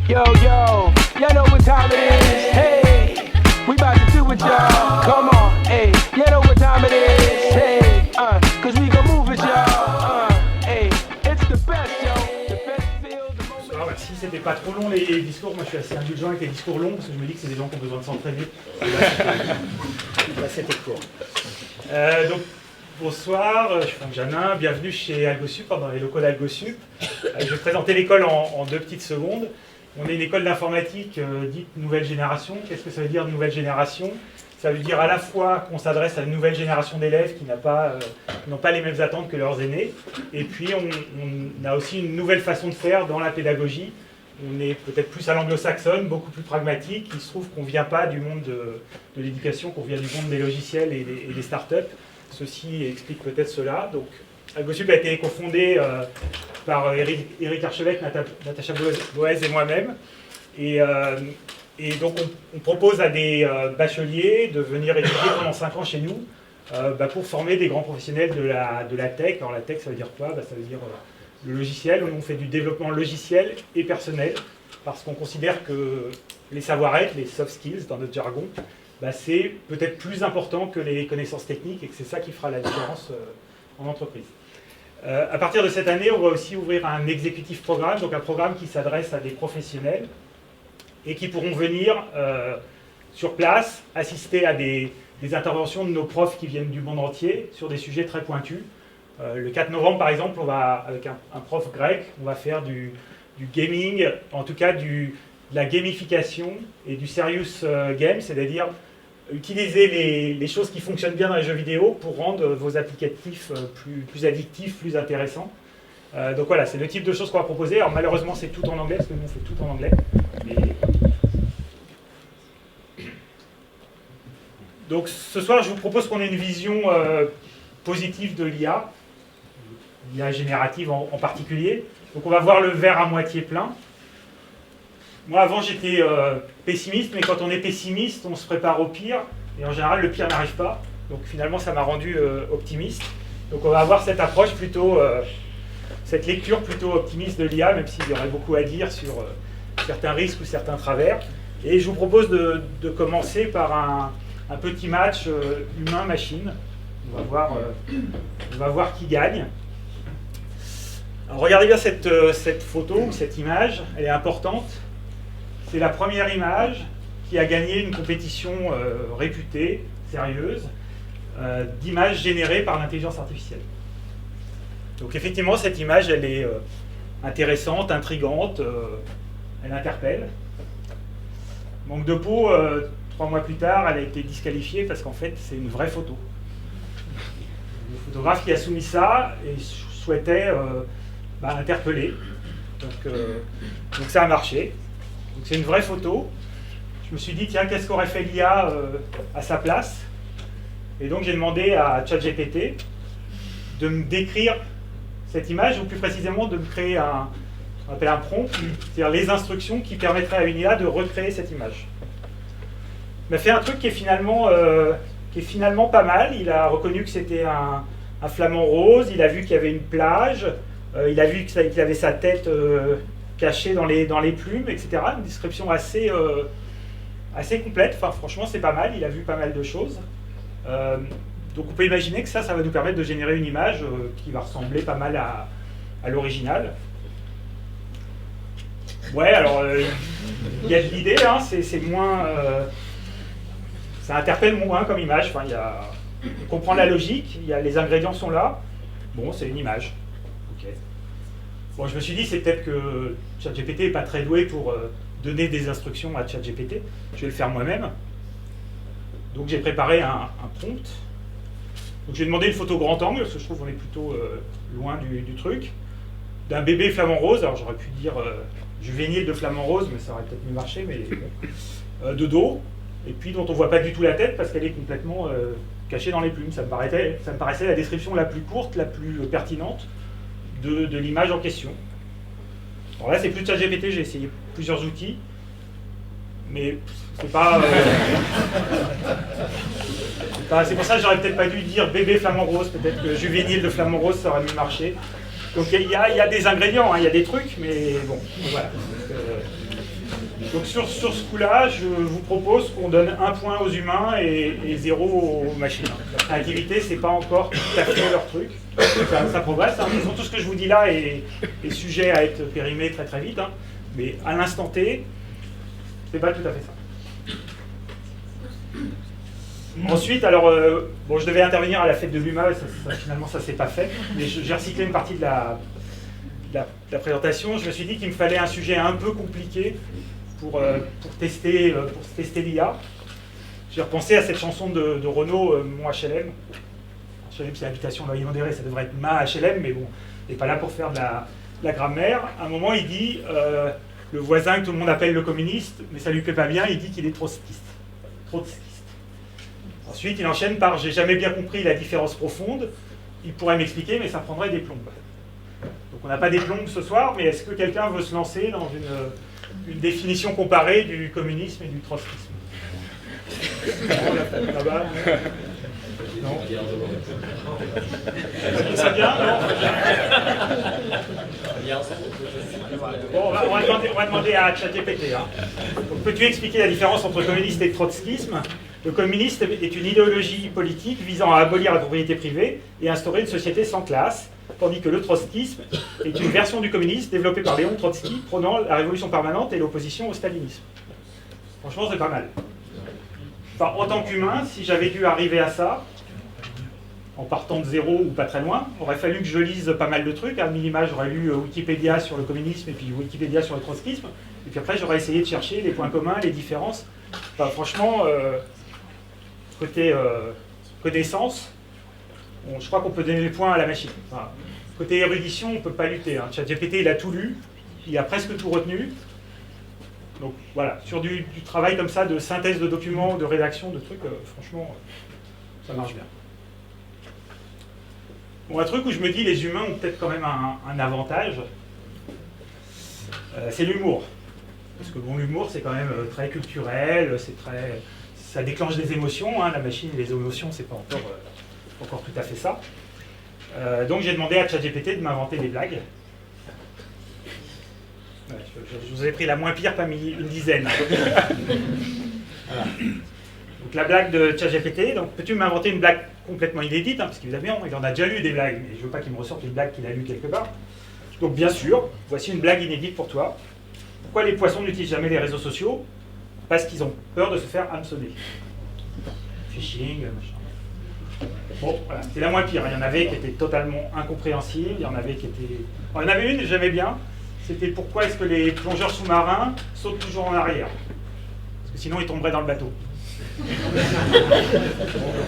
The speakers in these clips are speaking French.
Yo, yo, you know what time it is. Hey, we about to do it, y'all. Come on, hey, you know what time it is. Hey, cause we gon' move it, y'all. Hey, it's the best, yo. The best feel, the moment. Alors, si c'était pas trop long les discours, moi je suis assez indulgent avec les discours longs parce que je me dis que c'est des gens qui ont besoin de s'entraîner. Là c'était court. Donc bonsoir, je suis Franck Janin, bienvenue chez AlgoSup, dans les locaux d'AlgoSup. Je vais présenter l'école en 2 petites secondes. On est une école d'informatique dite nouvelle génération. Qu'est-ce que ça veut dire nouvelle génération? Ça veut dire à la fois qu'on s'adresse à une nouvelle génération d'élèves qui n'ont pas les mêmes attentes que leurs aînés. Et puis on a aussi une nouvelle façon de faire dans la pédagogie. On est peut-être plus à l'anglo-saxonne, beaucoup plus pragmatique. Il se trouve qu'on ne vient pas du monde de l'éducation, qu'on vient du monde des logiciels et des startups. Ceci explique peut-être cela. Donc, AlgoSup a été cofondé par Eric Archevêque, Natacha Boez et moi-même. Et donc, on propose à des bacheliers de venir étudier pendant 5 ans chez nous pour former des grands professionnels de la tech. Alors, la tech, ça veut dire quoi? Ça veut dire le logiciel. On fait du développement logiciel et personnel parce qu'on considère que les savoir-être, les soft skills dans notre jargon, c'est peut-être plus important que les connaissances techniques et que c'est ça qui fera la différence en entreprise. À partir de cette année, on va aussi ouvrir un executive programme, donc un programme qui s'adresse à des professionnels et qui pourront venir sur place, assister à des interventions de nos profs qui viennent du monde entier sur des sujets très pointus. Le 4 novembre, par exemple, avec un prof grec, on va faire du gaming, en tout cas de la gamification et du serious game, c'est-à-dire utiliser les choses qui fonctionnent bien dans les jeux vidéo pour rendre vos applicatifs plus addictifs, plus intéressants. Donc voilà, c'est le type de choses qu'on va proposer. Alors malheureusement, c'est tout en anglais, parce que nous, on fait tout en anglais. Donc ce soir, je vous propose qu'on ait une vision positive de l'IA générative en particulier. Donc on va voir le verre à moitié plein. Moi, avant, j'étais pessimiste, mais quand on est pessimiste, on se prépare au pire. Et en général, le pire n'arrive pas. Donc finalement, ça m'a rendu optimiste. Donc on va avoir cette approche plutôt, cette lecture plutôt optimiste de l'IA, même s'il y aurait beaucoup à dire sur certains risques ou certains travers. Et je vous propose de commencer par un petit match humain-machine. On va voir qui gagne. Alors, regardez bien cette photo, cette image, elle est importante. C'est la première image qui a gagné une compétition réputée, sérieuse, d'images générées par l'intelligence artificielle. Donc effectivement, cette image, elle est intéressante, intrigante, elle interpelle. Manque de peau, 3 mois plus tard, elle a été disqualifiée parce qu'en fait, c'est une vraie photo. Le photographe qui a soumis ça et souhaitait interpeller. Donc ça a marché. Donc c'est une vraie photo. Je me suis dit, tiens, qu'est-ce qu'aurait fait l'IA à sa place? Et donc j'ai demandé à ChatGPT de me décrire cette image, ou plus précisément de me créer on appelle un prompt, c'est-à-dire les instructions qui permettraient à une IA de recréer cette image. Il m'a fait un truc qui est finalement pas mal. Il a reconnu que c'était un flamant rose, il a vu qu'il y avait une plage, il a vu qu'il avait sa tête cachée dans les plumes, etc. Une description assez complète. Enfin, franchement, c'est pas mal. Il a vu pas mal de choses. Donc, on peut imaginer que ça va nous permettre de générer une image qui va ressembler pas mal à l'original. Ouais, alors, il y a de l'idée, hein, c'est moins... ça interpelle moins comme image. Enfin, on comprend la logique, les ingrédients sont là. Bon, c'est une image. Ok. Bon, je me suis dit, c'est peut-être que ChatGPT n'est pas très doué pour donner des instructions à ChatGPT. Je vais le faire moi-même. Donc j'ai préparé un prompt. Donc j'ai demandé une photo grand angle, parce que je trouve qu'on est plutôt loin du truc. D'un bébé flamant rose, alors j'aurais pu dire juvénile de flamant rose, mais ça aurait peut-être mieux marché, mais bon. De dos, et puis dont on ne voit pas du tout la tête, parce qu'elle est complètement cachée dans les plumes. Ça me paraissait la description la plus courte, la plus pertinente de l'image en question. Alors là, c'est plus de ChatGPT, j'ai essayé plusieurs outils, mais c'est pas... c'est pour ça que j'aurais peut-être pas dû dire bébé flamant rose, peut-être que juvénile de flamant rose, ça aurait mieux marché. Donc il y a des ingrédients, hein, il y a des trucs, mais bon, voilà. Donc sur ce coup-là, je vous propose qu'on donne 1 point aux humains et 0 aux machines. La créativité, c'est pas encore tout à fait leur truc. Ça progresse. Hein. De toute façon, tout ce que je vous dis là est sujet à être périmé très très vite. Hein. Mais à l'instant T, c'est pas tout à fait ça. Ensuite, alors, bon, je devais intervenir à la fête de l'UMA, finalement ça s'est pas fait, mais j'ai recyclé une partie de la présentation. Je me suis dit qu'il me fallait un sujet un peu compliqué pour tester l'IA. J'ai repensé à cette chanson de Renaud, Mon HLM. HLM, c'est habitation loyer modéré, ça devrait être ma HLM, mais bon, il n'est pas là pour faire de la grammaire. À un moment, il dit, le voisin que tout le monde appelle le communiste, mais ça lui plaît pas bien, il dit qu'il est trotskiste. Ensuite, il enchaîne par « j'ai jamais bien compris la différence profonde ». Il pourrait m'expliquer, mais ça prendrait des plombes. Donc on n'a pas des plombes ce soir, mais est-ce que quelqu'un veut se lancer dans une définition comparée du communisme et du trotskisme? Là-bas, non. Ça vient, non? Bon, on va demander à ChatGPT. Hein. Peux-tu expliquer la différence entre communisme et trotskisme? Le communisme est une idéologie politique visant à abolir la propriété privée et instaurer une société sans classe, tandis que le trotskisme est une version du communisme développée par Léon Trotsky, prônant la révolution permanente et l'opposition au stalinisme. Franchement, c'est pas mal. Enfin, en tant qu'humain, si j'avais dû arriver à ça, en partant de zéro ou pas très loin, il aurait fallu que je lise pas mal de trucs. À minima, j'aurais lu Wikipédia sur le communisme et puis Wikipédia sur le trotskisme. Et puis après, j'aurais essayé de chercher les points communs, les différences. Enfin, franchement, côté connaissance, je crois qu'on peut donner des points à la machine. Enfin, côté érudition, on ne peut pas lutter. Hein. ChatGPT, il a tout lu, il a presque tout retenu. Donc voilà, sur du travail comme ça, de synthèse de documents, de rédaction, de trucs, franchement, ça marche bien. Bon, un truc où je me dis les humains ont peut-être quand même un avantage, c'est l'humour. Parce que bon, l'humour, c'est quand même très culturel, ça déclenche des émotions. Hein. La machine et les émotions, c'est pas encore tout à fait ça. Donc j'ai demandé à ChatGPT de m'inventer des blagues. Ouais, je vous ai pris la moins pire, pas mis une dizaine. Voilà. Donc la blague de ChatGPT, donc peux-tu m'inventer une blague complètement inédite, hein, parce qu'évidemment, il en a déjà lu des blagues, mais je veux pas qu'il me ressorte une blague qu'il a lue quelque part. Donc bien sûr, voici une blague inédite pour toi. Pourquoi les poissons n'utilisent jamais les réseaux sociaux? Parce qu'ils ont peur de se faire hameçonner. Phishing, machin. Bon, voilà, c'est la moins pire. Il y en avait qui étaient totalement incompréhensibles, il y en avait qui étaient... Alors, il y en avait une que j'aimais bien, c'était pourquoi est-ce que les plongeurs sous-marins sautent toujours en arrière? Parce que sinon ils tomberaient dans le bateau.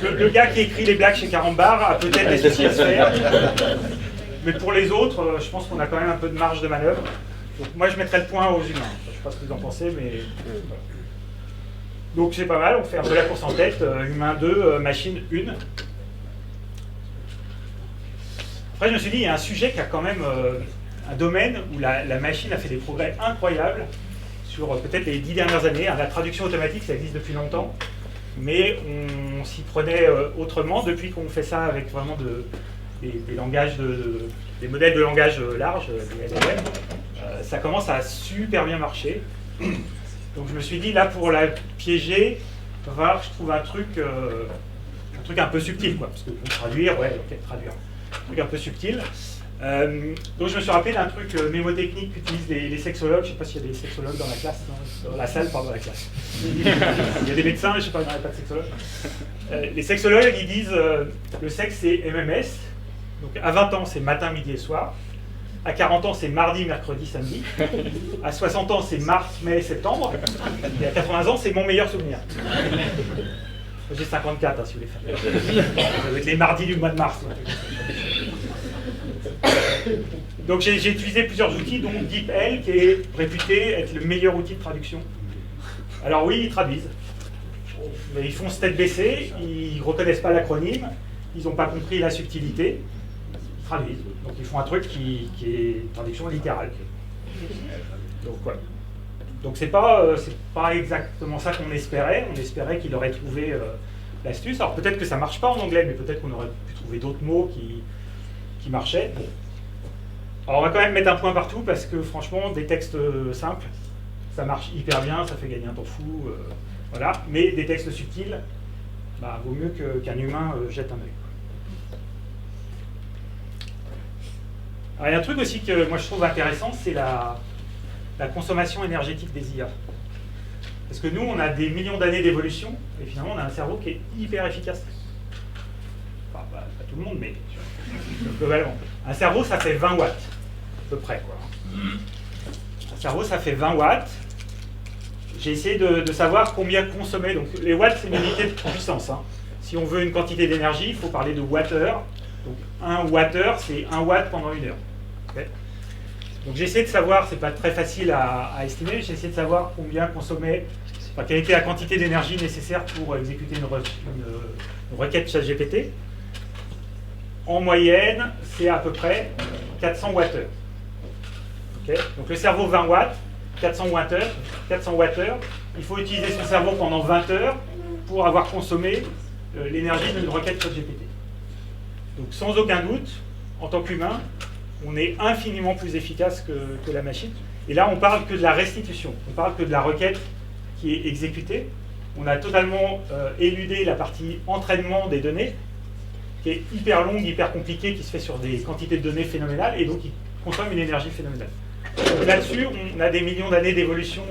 Le gars qui écrit les blagues chez Carambar a peut-être des soucis à se faire. Mais pour les autres, je pense qu'on a quand même un peu de marge de manœuvre. Donc moi je mettrais le point aux humains. Je ne sais pas ce que vous en pensez, mais... Voilà. Donc c'est pas mal, on fait un peu la course en tête. Humain 2, machine 1. Après je me suis dit, il y a un sujet qui a quand même un domaine où la machine a fait des progrès incroyables sur peut-être les 10 dernières années. La traduction automatique, ça existe depuis longtemps, mais on s'y prenait autrement depuis qu'on fait ça avec vraiment des langages des modèles de langage larges, des LLM. Ça commence à super bien marcher. Donc je me suis dit, là, pour la piéger, il va falloir que je trouve un truc un peu subtil, quoi. Parce que pour traduire, ouais, ok, traduire. Un truc un peu subtil. Donc je me suis rappelé d'un truc mémotechnique qu'utilisent les sexologues. Je ne sais pas s'il y a des sexologues dans la classe, dans la salle, pardon, dans la classe. Il y a des médecins, mais je ne sais pas, il n'y en a pas de sexologues. Les sexologues, ils disent le sexe c'est MMS. Donc à 20 ans, c'est matin, midi et soir. À 40 ans, c'est mardi, mercredi, samedi. À 60 ans, c'est mars, mai, septembre. Et à 80 ans, c'est mon meilleur souvenir. J'ai 54, hein, si vous voulez faire. Ça va être les mardis du mois de mars. Donc j'ai utilisé plusieurs outils, dont DeepL, qui est réputé être le meilleur outil de traduction. Alors oui, ils traduisent. Mais ils font tête baissée, ils ne reconnaissent pas l'acronyme, ils n'ont pas compris la subtilité. Traduisent. Donc ils font un truc qui est une traduction littérale. Donc voilà. Donc c'est pas exactement ça qu'on espérait. On espérait qu'il aurait trouvé l'astuce. Alors peut-être que ça marche pas en anglais, mais peut-être qu'on aurait pu trouver d'autres mots qui marchaient. Bon. Alors on va quand même mettre un point partout parce que franchement, des textes simples, ça marche hyper bien, ça fait gagner un temps fou, voilà. Mais des textes subtils, bah, vaut mieux qu'un humain jette un œil. Alors, il y a un truc aussi que moi je trouve intéressant, c'est la consommation énergétique des IA. Parce que nous, on a des millions d'années d'évolution, et finalement, on a un cerveau qui est hyper efficace. Enfin, pas tout le monde, mais globalement. Un cerveau, ça fait 20 watts, à peu près, quoi. Un cerveau, ça fait 20 watts. J'ai essayé de savoir combien consommer. Donc, les watts, c'est une unité de puissance, hein. Si on veut une quantité d'énergie, il faut parler de wattheure. Donc, 1 wattheure, c'est 1 watt pendant 1 heure. Okay. Donc j'ai essayé de savoir, c'est pas très facile à estimer, j'ai essayé de savoir combien consommait, enfin, quelle était la quantité d'énergie nécessaire pour exécuter une requête ChatGPT. En moyenne, c'est à peu près 400 wattheures. Okay. Donc le cerveau 20 watts, 400 wattheures, il faut utiliser son cerveau pendant 20 heures pour avoir consommé l'énergie d'une requête ChatGPT. Donc sans aucun doute, en tant qu'humain, on est infiniment plus efficace que la machine. Et là, on parle que de la restitution, on parle que de la requête qui est exécutée. On a totalement éludé la partie entraînement des données, qui est hyper longue, hyper compliquée, qui se fait sur des quantités de données phénoménales, et donc qui consomme une énergie phénoménale. Là-dessus, on a des millions d'années d'évolution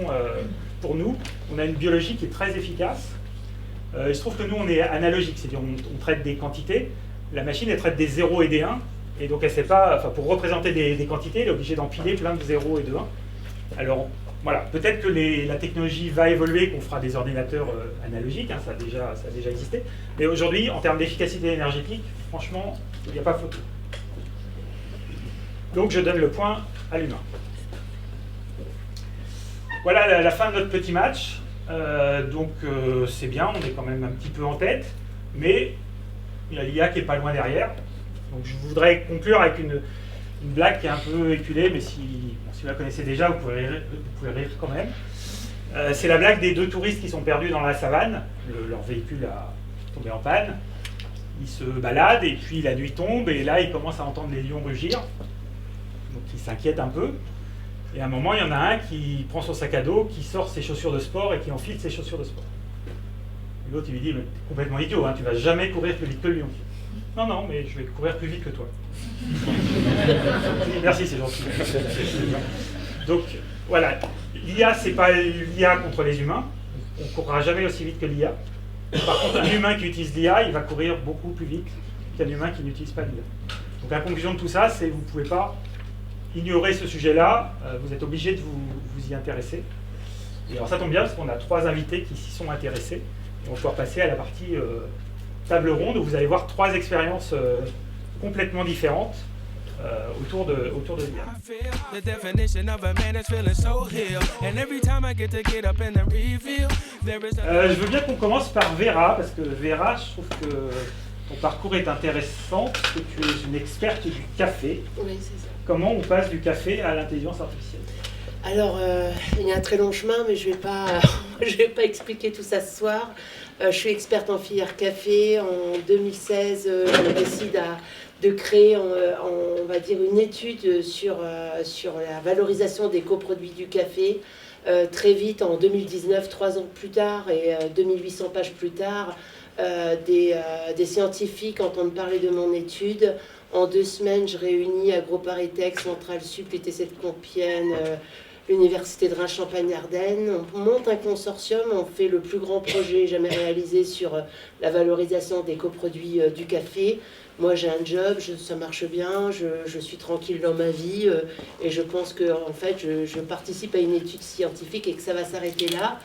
pour nous. On a une biologie qui est très efficace. Il se trouve que nous, on est analogique, c'est-à-dire on traite des quantités. La machine, elle traite des 0 et des 1. Et donc, elle sait pas, enfin, pour représenter des quantités, elle est obligée d'empiler plein de 0 et de 1. Alors, voilà, peut-être que la technologie va évoluer, qu'on fera des ordinateurs analogiques, hein, ça a déjà existé. Mais aujourd'hui, en termes d'efficacité énergétique, franchement, il n'y a pas photo. Donc, je donne le point à l'humain. Voilà la fin de notre petit match. C'est bien, on est quand même un petit peu en tête, mais il y a l'IA qui est pas loin derrière. Donc je voudrais conclure avec une blague qui est un peu éculée, mais si vous la connaissez déjà, vous pouvez rire quand même. C'est la blague des 2 touristes qui sont perdus dans la savane. Leur véhicule a tombé en panne. Ils se baladent et puis la nuit tombe et là ils commencent à entendre les lions rugir. Donc ils s'inquiètent un peu. Et à un moment, il y en a un qui prend son sac à dos, qui sort ses chaussures de sport et qui enfile ses chaussures de sport. Et l'autre, il lui dit, mais t'es complètement idiot, hein, tu vas jamais courir plus vite que le lion. Non, non, mais je vais courir plus vite que toi. Merci, c'est gentil. Donc, voilà, l'IA, c'est pas l'IA contre les humains. On ne courra jamais aussi vite que l'IA. Par contre, un humain qui utilise l'IA, il va courir beaucoup plus vite qu'un humain qui n'utilise pas l'IA. Donc, la conclusion de tout ça, c'est que vous ne pouvez pas ignorer ce sujet-là, vous êtes obligé de vous y intéresser. Et alors ça tombe bien parce qu'on a 3 invités qui s'y sont intéressés. Et on va pouvoir passer à la partie table ronde où vous allez voir 3 expériences complètement différentes autour de l'IA. Je veux bien qu'on commence par Vera, parce que Vera, je trouve que ton parcours est intéressant, parce que tu es une experte du café. Oui, c'est ça. Comment on passe du café à l'intelligence artificielle? Alors, il y a un très long chemin, mais je vais pas expliquer tout ça ce soir. Je suis experte en filière café. En 2016, je décide de créer, on va dire, une étude sur la valorisation des coproduits du café. Très vite, en 2019, 3 ans plus tard et 2800 pages plus tard, des scientifiques entendent parler de mon étude. En 2 semaines, je réunis AgroParisTech, Centrale Sup, l'UTC de Compiègne, l'Université de Reims-Champagne-Ardennes. On monte un consortium, on fait le plus grand projet jamais réalisé sur la valorisation des coproduits du café. Moi, j'ai un job, ça marche bien, je suis tranquille dans ma vie et je pense que en fait, je participe à une étude scientifique et que ça va s'arrêter là.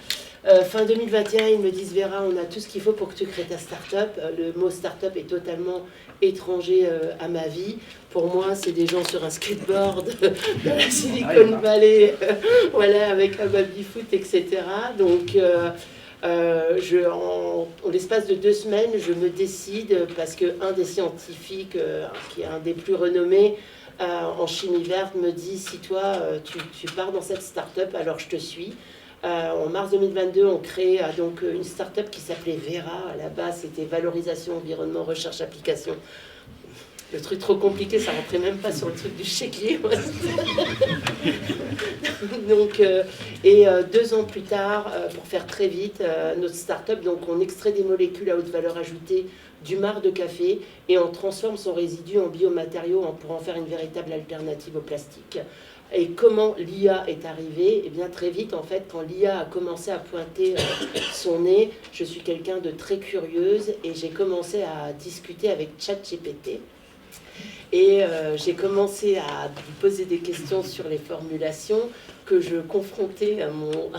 Fin 2021, ils me disent, Vera, on a tout ce qu'il faut pour que tu crées ta start-up. Le mot start-up est totalement étranger à ma vie. Pour moi, c'est des gens sur un skateboard de la Silicon Valley, voilà, avec un baby-foot, etc. Donc, en l'espace de 2 semaines, je me décide, parce qu'un des scientifiques, qui est un des plus renommés en chimie verte, me dit, si toi, tu pars dans cette start-up, alors je te suis. En mars 2022, on crée donc une start-up qui s'appelait Vera. À la base, c'était valorisation, environnement, recherche, application. Le truc trop compliqué, ça rentrait même pas sur le truc du chéquier. Donc, Et 2 ans plus tard, pour faire très vite, notre start-up, donc on extrait des molécules à haute valeur ajoutée du marc de café et on transforme son résidu en biomatériaux pour en faire une véritable alternative au plastique. Et comment l'IA est arrivée? Eh bien très vite, en fait, quand l'IA a commencé à pointer son nez, je suis quelqu'un de très curieuse et j'ai commencé à discuter avec ChatGPT. Et j'ai commencé à lui poser des questions sur les formulations que je confrontais à mon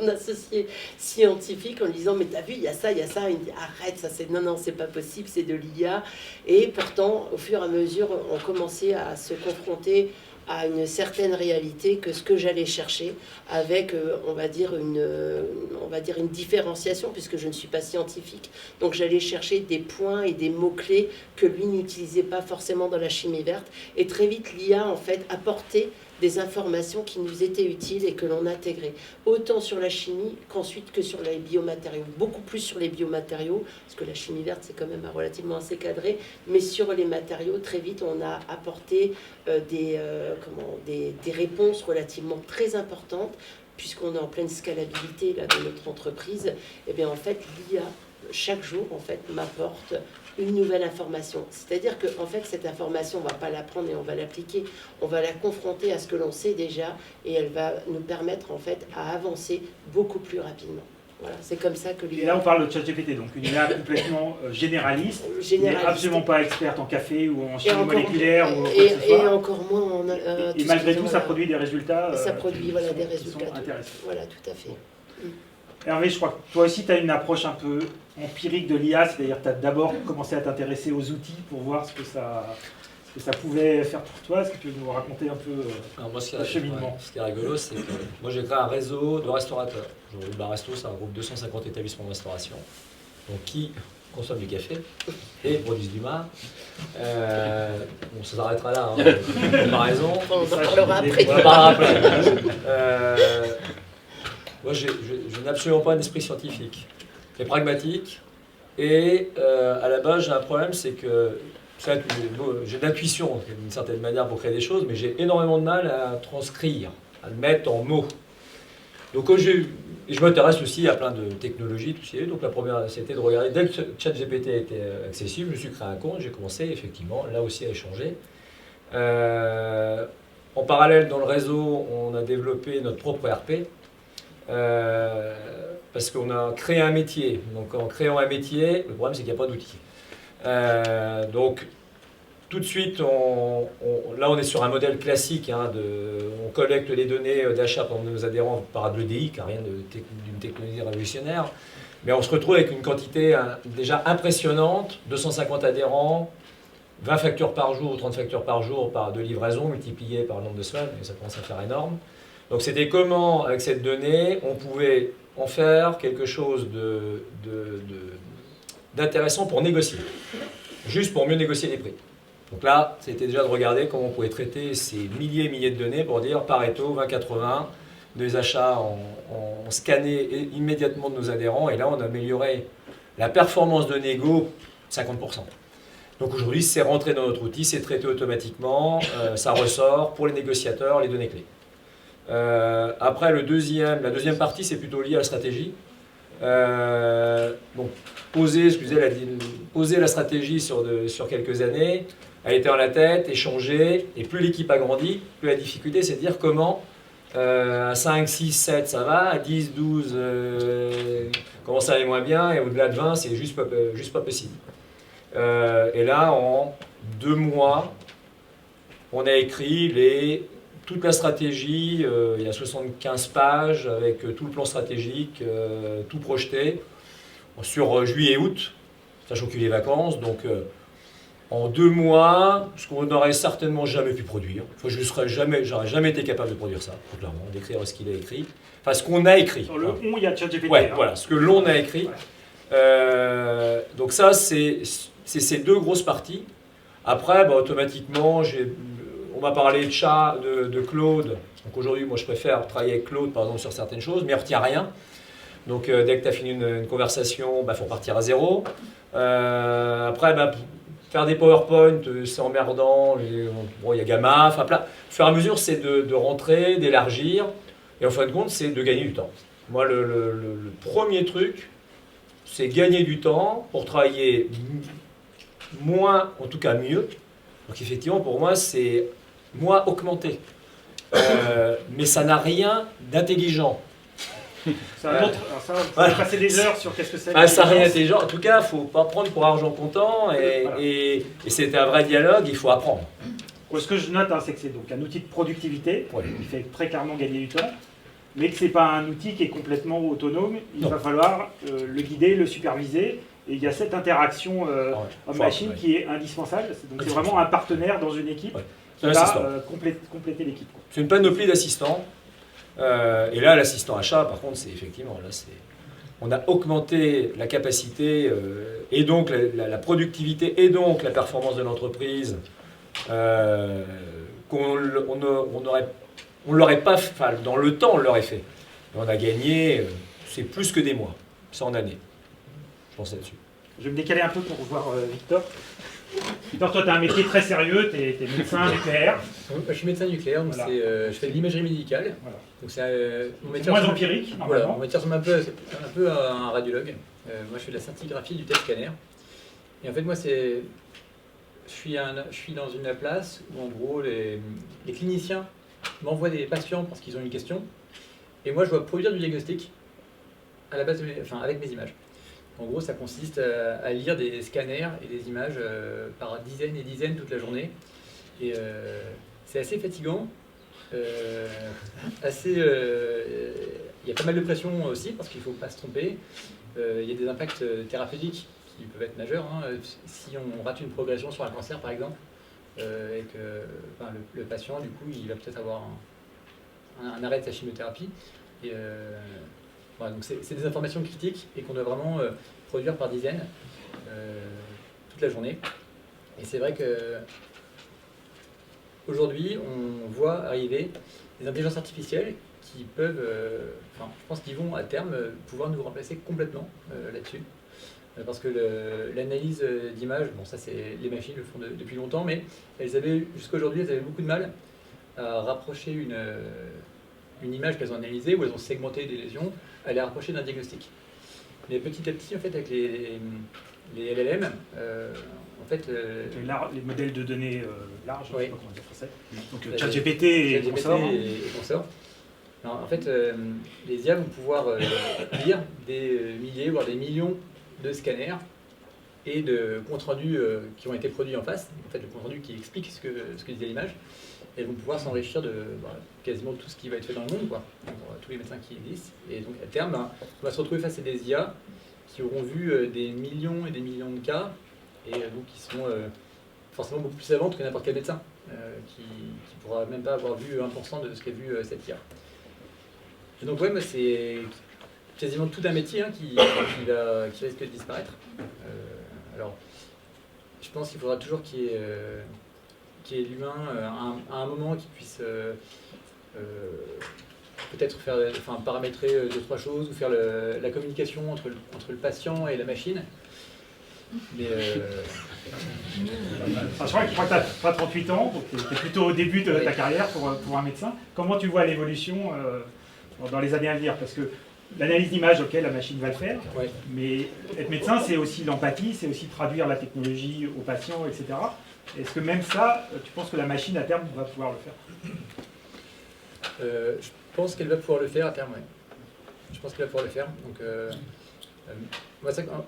associé scientifique en lui disant mais t'as vu, il y a ça, il y a ça. Il me dit arrête, ça c'est non, c'est pas possible, c'est de l'IA. Et pourtant, au fur et à mesure, on commençait à se confronter à une certaine réalité que ce que j'allais chercher avec, on va dire une différenciation puisque je ne suis pas scientifique. Donc j'allais chercher des points et des mots-clés que lui n'utilisait pas forcément dans la chimie verte. Et très vite, l'IA, en fait, apportait des informations qui nous étaient utiles et que l'on intégrait, autant sur la chimie qu'ensuite que sur les biomatériaux. Beaucoup plus sur les biomatériaux, parce que la chimie verte, c'est quand même relativement assez cadré, mais sur les matériaux, très vite, on a apporté des réponses relativement très importantes, puisqu'on est en pleine scalabilité là, dans notre entreprise. Et bien en fait, l'IA, chaque jour, en fait, m'apporte une nouvelle information. C'est-à-dire que en fait, cette information, on ne va pas la prendre et on va l'appliquer. On va la confronter à ce que l'on sait déjà et elle va nous permettre en fait à avancer beaucoup plus rapidement. Voilà, c'est comme ça que l'IA... Et là, on parle de ChatGPT, donc une IA complètement généraliste, qui n'est absolument pas experte en café ou en chimie moléculaire ou quoi que ce soit. Et encore moins en... et malgré tout, ça produit des résultats ça produit des résultats intéressants. Voilà, tout à fait. Hervé, je crois que toi aussi, tu as une approche un peu empirique de l'IA, c'est-à-dire que tu as d'abord commencé à t'intéresser aux outils pour voir ce que ça pouvait faire pour toi. Est-ce que tu veux nous raconter un peu le cheminement? Ce qui est rigolo, c'est que moi j'ai créé un réseau de restaurateurs. Aujourd'hui, Bar Resto, ça regroupe 250 établissements de restauration, donc qui consomment du café et produisent du marc. Bon, ça s'arrêtera là, hein, comparaison. On en parlera après. On en parlera après. Moi, je n'ai absolument pas un esprit scientifique, mais pragmatique. Et à la base, j'ai un problème, c'est que j'ai de l'intuition d'une certaine manière pour créer des choses, mais j'ai énormément de mal à transcrire, à le mettre en mots. Donc, je m'intéresse aussi à plein de technologies, tout ça. Donc, la première, c'était de regarder. Dès que ChatGPT était accessible, je me suis créé un compte, j'ai commencé effectivement là aussi à échanger. En parallèle, dans le réseau, on a développé notre propre RP. Parce qu'on a créé un métier. Donc en créant un métier, le problème c'est qu'il n'y a pas d'outils. Donc tout de suite, là on est sur un modèle classique, hein, on collecte les données d'achat pour nos adhérents par de l'EDI, car rien d'une technologie révolutionnaire, mais on se retrouve avec une quantité déjà impressionnante, 250 adhérents, 20 factures par jour ou 30 factures par jour de livraison multipliées par le nombre de semaines, et ça commence à faire énorme. Donc c'était comment, avec cette donnée, on pouvait en faire quelque chose d'intéressant pour négocier, juste pour mieux négocier les prix. Donc là, c'était déjà de regarder comment on pouvait traiter ces milliers et milliers de données pour dire Pareto, 20-80, des achats en scanné immédiatement de nos adhérents, et là on a amélioré la performance de négo 50%. Donc aujourd'hui, c'est rentré dans notre outil, c'est traité automatiquement, ça ressort pour les négociateurs, les données clés. Après, la deuxième partie, c'est plutôt lié à la stratégie. Donc, poser la stratégie sur quelques années, elle était dans la tête, échanger, et plus l'équipe a grandi, plus la difficulté, c'est de dire comment, à 5, 6, 7, ça va, à 10, 12, comment ça allait moins bien, et au-delà de 20, c'est juste pas possible. Et là, en 2 mois, on a écrit toute la stratégie, il y a 75 pages avec tout le plan stratégique, tout projeté, sur juillet et août, sachant qu'il y a les vacances. Donc en 2 mois, ce qu'on n'aurait certainement jamais pu produire. J'aurais jamais été capable de produire ça, clairement, d'écrire ce qu'il a écrit. Enfin, ce qu'on a écrit. Sur le on, il y a ChatGPT. Ouais, voilà, ce que l'on a écrit. Ouais. Donc ça, c'est ces 2 grosses parties. Après, automatiquement, on m'a parlé de Claude. Donc aujourd'hui, moi, je préfère travailler avec Claude, par exemple, sur certaines choses, mais il ne retient rien. Donc dès que tu as fini une conversation, faut repartir à zéro. Après, faire des PowerPoint, c'est emmerdant. Il y a Gamma. Au fur et à mesure, c'est de rentrer, d'élargir. Et en fin de compte, c'est de gagner du temps. Moi, le premier truc, c'est gagner du temps pour travailler moins, en tout cas mieux. Donc effectivement, pour moi, c'est moi augmenter. Mais ça n'a rien d'intelligent. C'est un autre. Alors ça, on va passer des heures sur qu'est-ce que c'est. Ça n'a rien d'intelligent. En tout cas, il ne faut pas prendre pour argent comptant. Et c'est un vrai dialogue, il faut apprendre. Ce que je note, c'est que c'est donc un outil de productivité Ouais. qui fait très clairement gagner du temps, mais que ce n'est pas un outil qui est complètement autonome. Il va falloir le guider, le superviser. Et il y a cette interaction homme-machine qui est indispensable. Donc c'est vraiment un partenaire dans une équipe qui va compléter l'équipe. C'est une panoplie d'assistants. Et là, l'assistant achat, par contre, c'est effectivement, on a augmenté la capacité et donc la productivité et donc la performance de l'entreprise qu'on l'aurait pas, enfin, dans le temps, on l'aurait fait. Et on a gagné, c'est plus que des mois, c'est en années. Je pense là-dessus. Je vais me décaler un peu pour voir Victor. Victor, toi, tu as un métier très sérieux, tu es médecin nucléaire. Je suis médecin nucléaire, donc Voilà. je fais de l'imagerie médicale. Voilà. Donc c'est mon métier Moins empirique, Voilà, normalement. mon métier ressemble un peu à un radiologue. Moi, je fais de la scintigraphie du TET scanner. Et en fait, moi, je suis dans une place où, en gros, les cliniciens m'envoient des patients parce qu'ils ont une question. Et moi, je dois produire du diagnostic à la base avec mes images. En gros, ça consiste à lire des scanners et des images par dizaines et dizaines toute la journée. Et c'est assez fatigant. Il y a pas mal de pression aussi parce qu'il ne faut pas se tromper. Il y a des impacts thérapeutiques qui peuvent être majeurs. Si on rate une progression sur un cancer, par exemple, et que le patient, du coup, il va peut-être avoir un arrêt de sa chimiothérapie. Et, voilà, donc c'est des informations critiques et qu'on doit vraiment produire par dizaines toute la journée. Et c'est vrai que aujourd'hui, on voit arriver des intelligences artificielles qui peuvent, je pense qu'ils vont à terme pouvoir nous remplacer complètement là-dessus. Parce que l'analyse d'images, bon ça c'est les machines le font depuis longtemps, mais jusqu'à aujourd'hui, elles avaient beaucoup de mal à rapprocher une image qu'elles ont analysée, où elles ont segmenté des lésions, à les rapprocher d'un diagnostic. Mais petit à petit, en fait, avec les LLM, en fait... Les modèles de données larges, je ne oui. sais pas comment dire en français. Donc ChatGPT et consorts. Alors, en fait, les IA vont pouvoir lire des milliers, voire des millions de scanners et de comptes rendus qui ont été produits en face, en fait, le compte rendu qui explique ce que disait l'image. Et elles vont pouvoir s'enrichir de quasiment tout ce qui va être fait dans le monde, quoi, pour tous les médecins qui existent. Et donc à terme, on va se retrouver face à des IA qui auront vu des millions et des millions de cas, et donc qui seront forcément beaucoup plus savantes que n'importe quel médecin, qui ne pourra même pas avoir vu 1% de ce qu'a vu cette IA. Et donc ouais, c'est quasiment tout un métier qui risque de disparaître. Alors, je pense qu'il faudra toujours qu'il y ait l'humain à un moment qui puisse peut-être paramétrer 2-3 choses ou faire la communication entre le patient et la machine. Mais je crois que tu as 38 ans, donc tu es plutôt au début de ta carrière pour un médecin. Comment tu vois l'évolution dans les années à venir? Parce que l'analyse d'image, ok, la machine va le faire, ouais. Mais être médecin, c'est aussi l'empathie, c'est aussi traduire la technologie aux patients, etc. Est-ce que même ça, tu penses que la machine à terme va pouvoir le faire? Je pense qu'elle va pouvoir le faire à terme, oui. Je pense qu'elle va pouvoir le faire. Donc,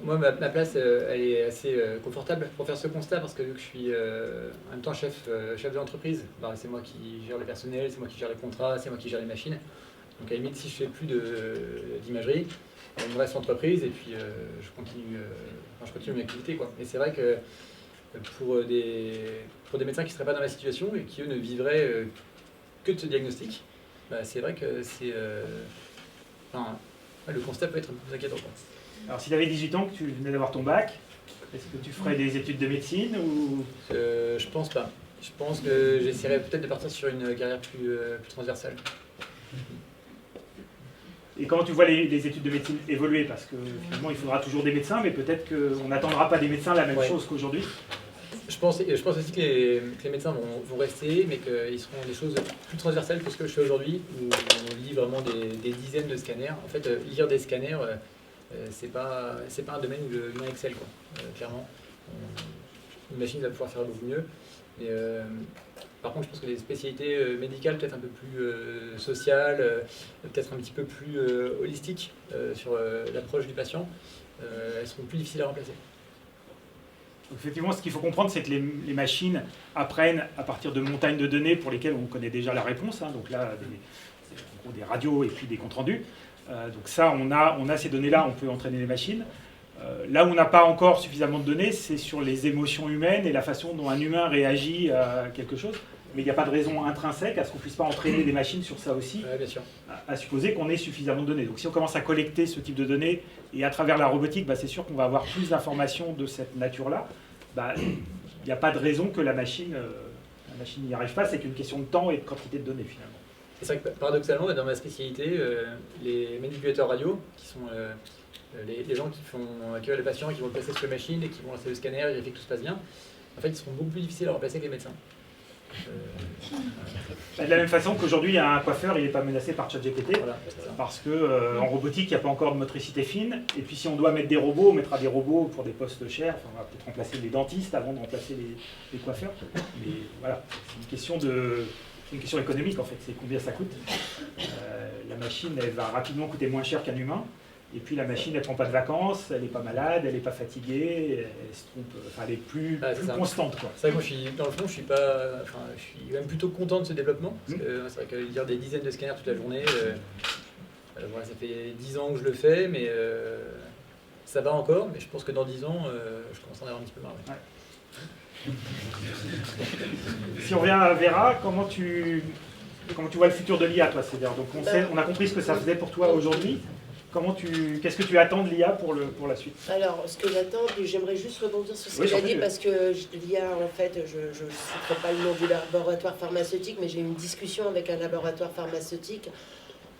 moi, ma place, elle est assez confortable pour faire ce constat parce que vu que je suis en même temps chef de l'entreprise, c'est moi qui gère le personnel, c'est moi qui gère les contrats, c'est moi qui gère les machines. Donc à la limite, si je fais plus d'imagerie, il me reste l'entreprise et puis je continue mon activité, quoi. Et c'est vrai que pour des médecins qui ne seraient pas dans la situation et qui, eux, ne vivraient que de ce diagnostic, c'est vrai que le constat peut être un peu plus inquiétant, quoi. Alors, si tu avais 18 ans, que tu venais d'avoir ton bac, est-ce que tu ferais des études de médecine ou... Je pense pas. Je pense que j'essaierais peut-être de partir sur une carrière plus transversale. Et comment tu vois les études de médecine évoluer? Parce que finalement, il faudra toujours des médecins, mais peut-être qu'on n'attendra pas des médecins la même chose qu'aujourd'hui. Je pense aussi que les médecins vont rester, mais qu'ils seront des choses plus transversales que ce que je fais aujourd'hui, où on livre utilise vraiment des dizaines de scanners. En fait, lire des scanners, c'est pas un domaine où l'humain excelle, quoi. Clairement, une machine va pouvoir faire beaucoup mieux. Mais, par contre, je pense que les spécialités médicales, peut-être un peu plus sociales, peut-être un petit peu plus holistiques sur l'approche du patient, elles seront plus difficiles à remplacer. Donc, effectivement, ce qu'il faut comprendre, c'est que les machines apprennent à partir de montagnes de données pour lesquelles on connaît déjà la réponse. Hein. Donc là, c'est en gros des radios et puis des comptes rendus. Donc ça, on a ces données-là, on peut entraîner les machines. Là où on n'a pas encore suffisamment de données, c'est sur les émotions humaines et la façon dont un humain réagit à quelque chose. Mais il n'y a pas de raison intrinsèque à ce qu'on ne puisse pas entraîner des machines sur ça aussi, Ouais, bien sûr. à supposer qu'on ait suffisamment de données. Donc si on commence à collecter ce type de données, et à travers la robotique, c'est sûr qu'on va avoir plus d'informations de cette nature-là. Il n'y a pas de raison que la machine n'y arrive pas, c'est qu'une question de temps et de quantité de données finalement. C'est vrai que paradoxalement, dans ma spécialité, les manipulateurs radio, qui sont les gens qui accueillent les patients, qui vont le placer sur la machine et qui vont lancer le scanner et vérifier que tout se passe bien, en fait, ils seront beaucoup plus difficiles à remplacer que les médecins. De la même façon qu'aujourd'hui, un coiffeur, il n'est pas menacé par ChatGPT, Voilà, c'est ça. parce qu'en robotique, il n'y a pas encore de motricité fine. Et puis si on doit mettre des robots, on mettra des robots pour des postes chers. Enfin, on va peut-être remplacer les dentistes avant de remplacer les coiffeurs. Mais voilà, c'est une question économique en fait, c'est combien ça coûte. La machine, elle va rapidement coûter moins cher qu'un humain. Et puis la machine, elle ne prend pas de vacances, elle n'est pas malade, elle n'est pas fatiguée, elle se trompe, enfin, elle est plus constante, quoi. C'est vrai que moi, dans le fond, je suis quand même plutôt content de ce développement. Parce que c'est vrai que lire des dizaines de scanners toute la journée, voilà, ça fait 10 ans que je le fais, mais ça va encore. Mais je pense que dans 10 ans, je commence à en avoir un petit peu marre. Ouais. Si on revient à Vera, comment tu vois le futur de l'IA, toi? C'est-à-dire, donc on a compris ce que ça faisait pour toi aujourd'hui. Qu'est-ce que tu attends de l'IA pour la suite? Alors, ce que j'attends, puis j'aimerais juste rebondir sur ce que tu as dit, parce que l'IA, en fait, je ne citerai pas le nom du laboratoire pharmaceutique, mais j'ai eu une discussion avec un laboratoire pharmaceutique.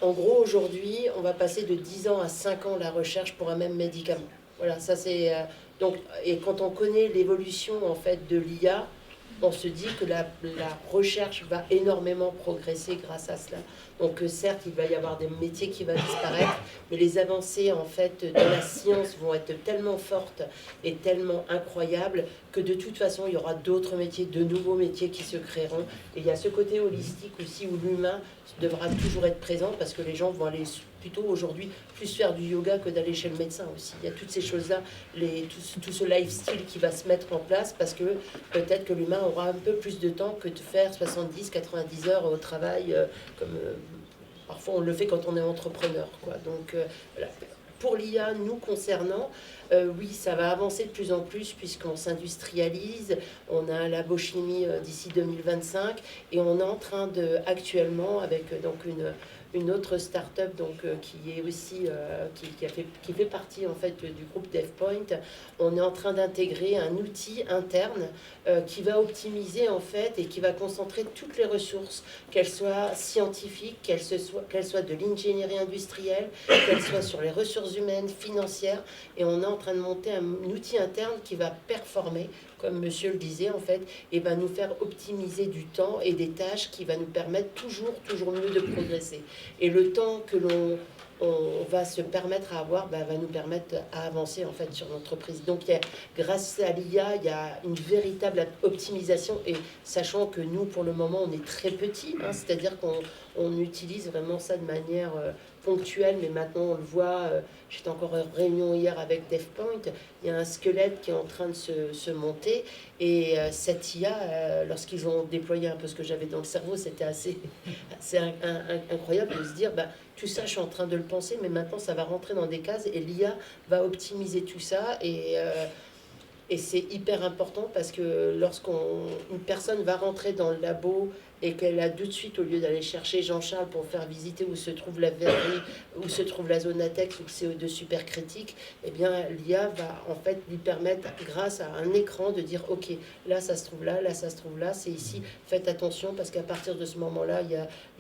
En gros, aujourd'hui, on va passer de 10 ans à 5 ans la recherche pour un même médicament. Voilà, ça c'est... donc, et quand on connaît l'évolution, en fait, de l'IA, on se dit que la recherche va énormément progresser grâce à cela. Donc certes, il va y avoir des métiers qui vont disparaître, mais les avancées en fait de la science vont être tellement fortes et tellement incroyables que de toute façon, il y aura d'autres métiers, de nouveaux métiers qui se créeront. Et il y a ce côté holistique aussi où l'humain devra toujours être présent parce que les gens vont aller plutôt aujourd'hui plus faire du yoga que d'aller chez le médecin aussi. Il y a toutes ces choses-là, tout ce lifestyle qui va se mettre en place parce que peut-être que l'humain aura un peu plus de temps que de faire 70-90 heures au travail comme parfois on le fait quand on est entrepreneur, quoi. Donc voilà. Pour l'IA, nous concernant, oui, ça va avancer de plus en plus puisqu'on s'industrialise, on a un labo chimie d'ici 2025 et on est en train de, actuellement, avec donc une autre start-up donc, qui est aussi qui fait partie en fait du groupe DevPoint, on est en train d'intégrer un outil interne qui va optimiser en fait et qui va concentrer toutes les ressources, qu'elles soient scientifiques, qu'elles soient de l'ingénierie industrielle, qu'elles soient sur les ressources humaines, financières, et on est en train de monter un outil interne qui va performer, comme monsieur le disait en fait, et va nous faire optimiser du temps et des tâches qui va nous permettre toujours mieux de progresser. Et le temps que on va se permettre à avoir, va nous permettre à avancer en fait sur l'entreprise. Donc grâce à l'IA, il y a une véritable optimisation, et sachant que nous pour le moment on est très petits, hein, c'est-à-dire qu'on utilise vraiment ça de manière ponctuelle, mais maintenant on le voit, j'étais encore en réunion hier avec DevPoint, il y a un squelette qui est en train de se monter, et cette IA, lorsqu'ils ont déployé un peu ce que j'avais dans le cerveau, c'était assez incroyable de se dire, tout ça je suis en train de le penser, mais maintenant ça va rentrer dans des cases et l'IA va optimiser tout ça, et c'est hyper important parce que lorsqu'une personne va rentrer dans le labo et qu'elle a tout de suite, au lieu d'aller chercher Jean-Charles pour faire visiter où se trouve la verrerie, où se trouve la zone ATEX ou le CO2 supercritique, eh bien l'IA va en fait lui permettre, grâce à un écran, de dire ok, là ça se trouve là, là ça se trouve là, c'est ici, faites attention parce qu'à partir de ce moment-là, il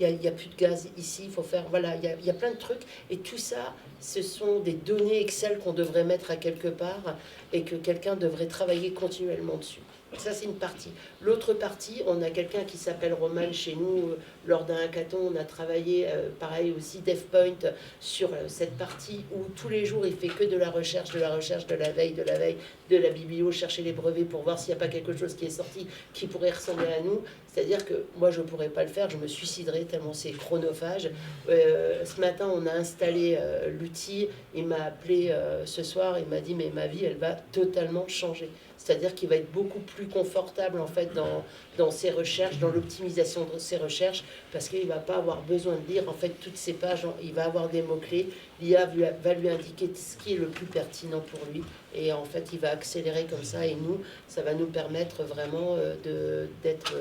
y a plus de gaz ici, il faut faire, voilà, il y a plein de trucs, et tout ça, ce sont des données Excel qu'on devrait mettre à quelque part et que quelqu'un devrait travailler continuellement dessus. Ça, c'est une partie. L'autre partie, on a quelqu'un qui s'appelle Roman chez nous, lors d'un hackathon, on a travaillé, pareil aussi, DevPoint, sur cette partie où tous les jours, il fait que de la recherche, de la veille, de la biblio, chercher les brevets pour voir s'il n'y a pas quelque chose qui est sorti qui pourrait ressembler à nous. C'est-à-dire que moi, je ne pourrais pas le faire, je me suiciderais tellement c'est chronophage. Ce matin, on a installé l'outil, il m'a appelé ce soir, il m'a dit, mais ma vie, elle va totalement changer. C'est-à-dire qu'il va être beaucoup plus confortable en fait dans ses recherches, dans l'optimisation de ses recherches, parce qu'il ne va pas avoir besoin de lire en fait toutes ces pages, il va avoir des mots-clés, l'IA va lui indiquer ce qui est le plus pertinent pour lui, et en fait il va accélérer comme ça, et nous, ça va nous permettre vraiment d'être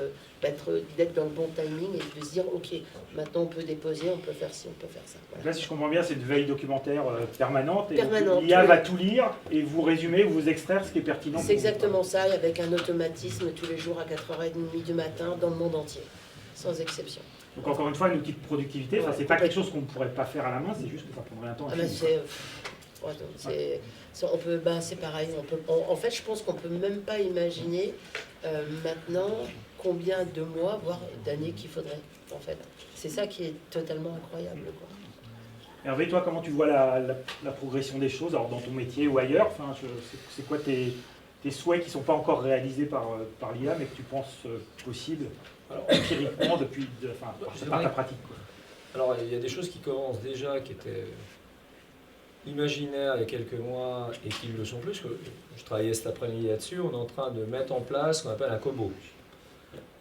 dans le bon timing et de se dire, ok, maintenant on peut déposer, on peut faire ci, on peut faire ça. Voilà. Là, si je comprends bien, c'est une veille documentaire permanente. Et Permanente, l'IA oui. va tout lire et vous résumer, vous extraire ce qui est pertinent. C'est exactement ça, avec un automatisme tous les jours à 4h30 du matin dans le monde entier, sans exception. Donc encore une fois, un outil de productivité, Ouais, c'est pas quelque chose qu'on ne pourrait pas faire à la main, c'est juste que ça prendrait un temps. Ah ben on peut, c'est pareil. En fait, je pense qu'on peut même pas imaginer maintenant combien de mois, voire d'années qu'il faudrait. En fait, c'est ça qui est totalement incroyable, quoi. Hervé, toi, comment tu vois la progression des choses, alors dans ton métier ou ailleurs? Enfin, c'est quoi tes souhaits qui ne sont pas encore réalisés par l'IA, mais que tu penses possibles, empiriquement, par ta pratique, quoi. Alors, il y a des choses qui commencent déjà, qui étaient imaginaires il y a quelques mois et qui ne le sont plus. Je travaillais cet après-midi là-dessus. On est en train de mettre en place ce qu'on appelle un Kobo.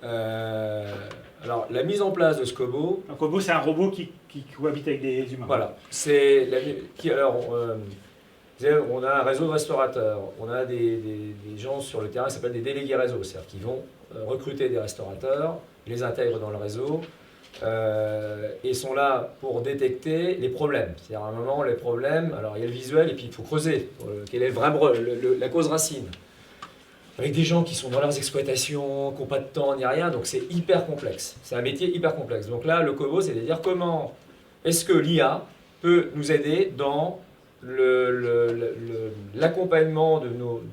Alors, la mise en place de ce Kobo... Un Kobo, c'est un robot qui cohabite avec des humains. Voilà. On a un réseau de restaurateurs. On a des gens sur le terrain qui s'appellent des délégués réseau. C'est-à-dire qu'ils vont recruter des restaurateurs, les intègrent dans le réseau et sont là pour détecter les problèmes. C'est-à-dire à un moment, les problèmes, alors il y a le visuel et puis il faut creuser. Quelle est la cause racine? Avec des gens qui sont dans leurs exploitations, qui n'ont pas de temps ni rien, donc c'est hyper complexe. C'est un métier hyper complexe. Donc là, le Kobo, c'est de dire comment est-ce que l'IA peut nous aider dans l'accompagnement de nos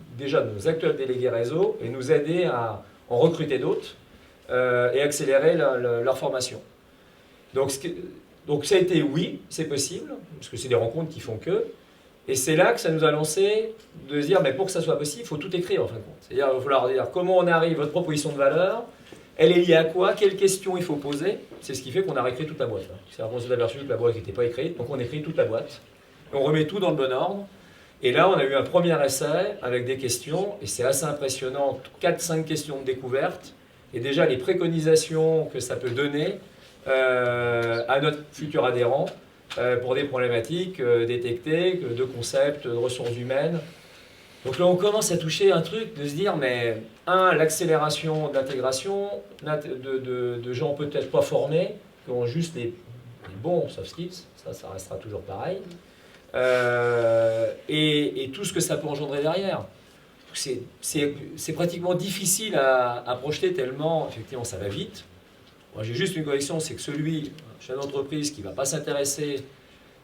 actuels délégués réseau et nous aider à en recruter d'autres et accélérer leur formation. Donc ça a été oui, c'est possible, parce que c'est des rencontres qui font que. Et c'est là que ça nous a lancé de se dire, mais pour que ça soit possible, il faut tout écrire en fin de compte. C'est-à-dire, il va falloir dire comment on arrive, votre proposition de valeur, elle est liée à quoi, quelles questions il faut poser. C'est ce qui fait qu'on a réécrit toute la boîte. C'est-à-dire qu'on s'est aperçu que la boîte n'était pas écrite, donc on écrit toute la boîte. Et on remet tout dans le bon ordre. Et là, on a eu un premier essai avec des questions, et c'est assez impressionnant, 4-5 questions de découverte, et déjà les préconisations que ça peut donner à notre futur adhérent, pour des problématiques détectées, de concepts, de ressources humaines. Donc là, on commence à toucher un truc de se dire, mais l'accélération d'intégration de gens peut-être pas formés, qui ont juste des bons soft skills, ça restera toujours pareil, et tout ce que ça peut engendrer derrière. C'est pratiquement difficile à projeter tellement, effectivement, ça va vite. Moi, j'ai juste une correction, c'est que chef d'entreprise qui ne va pas s'intéresser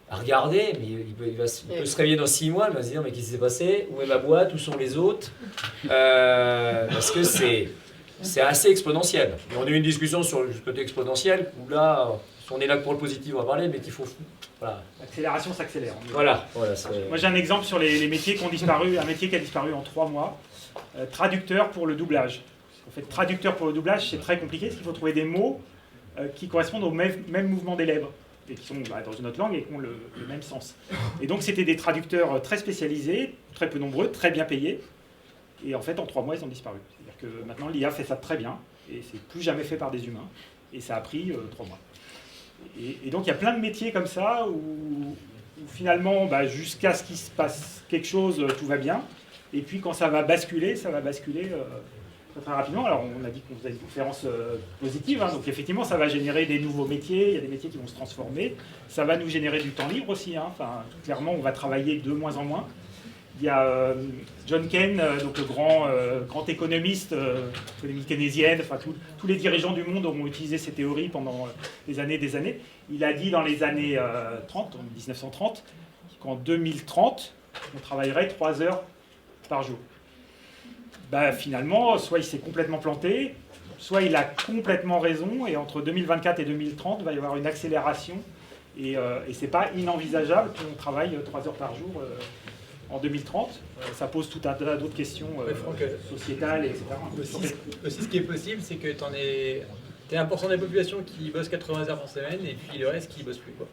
à regarder, mais il peut se réveiller dans 6 mois, il va se dire, mais qu'est-ce qui s'est passé? Où est ma boîte? Où sont les autres? Parce que c'est assez exponentiel. Et on a eu une discussion sur le côté exponentiel, où là, on est là pour le positif, on va parler, mais qu'il faut... Voilà. L'accélération s'accélère. Voilà. Moi, j'ai un exemple sur les métiers qui ont disparu, un métier qui a disparu en 3 mois, traducteur pour le doublage. En fait, traducteur pour le doublage, c'est très compliqué, parce qu'il faut trouver des mots qui correspondent au même mouvement des lèvres, et qui sont dans une autre langue et qui ont le même sens. Et donc, c'était des traducteurs très spécialisés, très peu nombreux, très bien payés, et en fait, en 3 mois, ils ont disparu. C'est-à-dire que maintenant, l'IA fait ça très bien, et c'est plus jamais fait par des humains, et ça a pris 3 mois. Et donc, il y a plein de métiers comme ça, où finalement, jusqu'à ce qu'il se passe quelque chose, tout va bien, et puis quand ça va basculer très rapidement. Alors, on a dit qu'on faisait une conférence positive, hein, donc effectivement, ça va générer des nouveaux métiers, il y a des métiers qui vont se transformer, ça va nous générer du temps libre aussi, hein. Enfin, clairement, on va travailler de moins en moins. Il y a John Kane, donc le grand économiste, économie keynésienne, enfin, tous les dirigeants du monde auront utilisé ces théories pendant des années. Il a dit dans les années 30, en 1930, qu'en 2030, on travaillerait 3 heures par jour. Finalement, soit il s'est complètement planté, soit il a complètement raison, et entre 2024 et 2030, il va y avoir une accélération, et ce n'est pas inenvisageable qu'on travaille 3 heures par jour en 2030. Ça pose tout un tas d'autres questions Franck, sociétales, etc. Aussi, ce qui est possible, c'est que tu as 1% de la population qui bosse 80 heures par semaine et puis le reste qui bosse plus, quoi.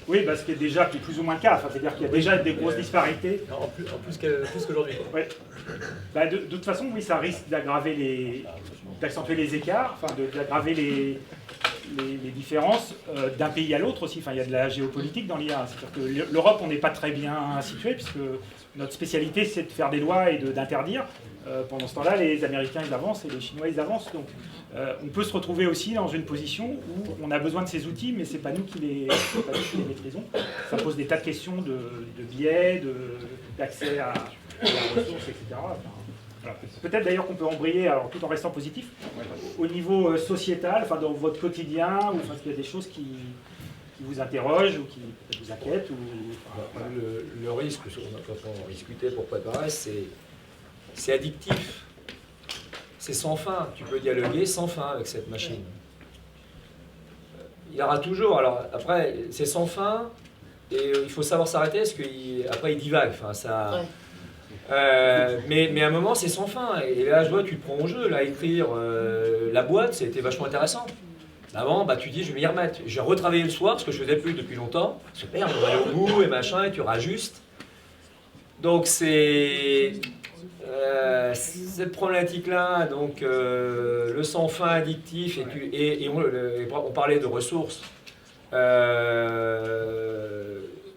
Oui, parce qu'il y a qui est plus ou moins le cas. Enfin, c'est-à-dire qu'il y a déjà des grosses disparités. En plus qu'aujourd'hui, quoi. Ouais. Bah, de toute façon, oui, ça risque d'accentuer les écarts, enfin, d'aggraver les différences d'un pays à l'autre aussi. Enfin, il y a de la géopolitique dans l'IA. C'est-à-dire que l'Europe, on n'est pas très bien situé, puisque notre spécialité, c'est de faire des lois et d'interdire. Pendant ce temps-là, les Américains, ils avancent, et les Chinois, ils avancent. Donc, on peut se retrouver aussi dans une position où on a besoin de ces outils, mais ce n'est pas nous qui les maîtrisons. Ça pose des tas de questions de biais, d'accès à la ressource, etc. Enfin, voilà. Peut-être d'ailleurs qu'on peut embrayer, alors, tout en restant positif, au niveau sociétal, enfin, dans votre quotidien, ou enfin, qu'il y a des choses qui vous interrogent ou qui vous inquiètent. Le risque, quand on discutait pour préparer, c'est addictif. C'est sans fin. Tu peux dialoguer sans fin avec cette machine. Il y aura toujours. Alors après, c'est sans fin et il faut savoir s'arrêter parce qu'après il divague. Enfin, ça. Mais à un moment, c'est sans fin. Et là, je vois, tu te prends au jeu. Là, écrire la boîte, c'était vachement intéressant. Avant, bah, tu dis, je vais m'y remettre. J'ai retravaillé le soir parce que je faisais plus depuis longtemps. Super, on va aller au bout et machin, et tu rajustes. Donc cette problématique-là, donc le sans fin addictif, et on parlait de ressources,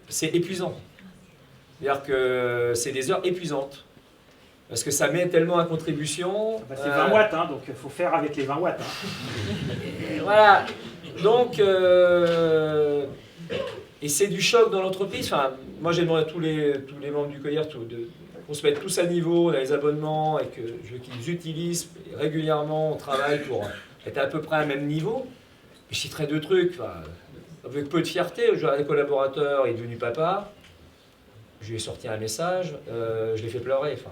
c'est épuisant. C'est-à-dire que c'est des heures épuisantes. Parce que ça met tellement à contribution. Bah, c'est 20 watts, hein, donc il faut faire avec les 20 watts. Hein. Voilà. Donc, et c'est du choc dans l'entreprise. Enfin, moi, j'ai demandé à tous les membres du COIR qu'on se mette tous à niveau dans les abonnements et qu'ils utilisent régulièrement. On travaille pour être à peu près à même niveau. Je citerai 2 trucs. Enfin, avec peu de fierté, un des collaborateurs est devenu papa. Je lui ai sorti un message, je l'ai fait pleurer. Enfin,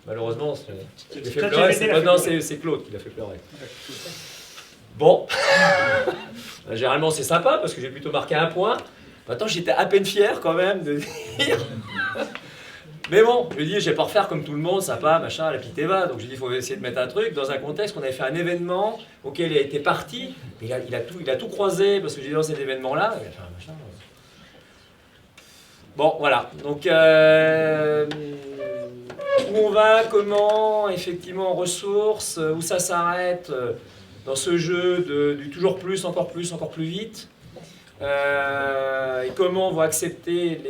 malheureusement, je l'ai fait pleurer. Non, c'est Claude qui l'a fait pleurer. Bon, généralement c'est sympa parce que j'ai plutôt marqué un point. Maintenant, j'étais à peine fier quand même de dire. Mais bon, je lui ai dit, je vais pas refaire comme tout le monde, sympa, machin, la pite va. Donc j'ai dit, il faut essayer de mettre un truc dans un contexte. On avait fait un événement auquel il a été parti. Il a tout croisé parce que j'ai dit dans cet événement-là. Il a fait un machin. Bon, voilà. Donc, où on va, comment, effectivement, ressources, où ça s'arrête dans ce jeu du toujours plus, encore plus vite. Et comment on va accepter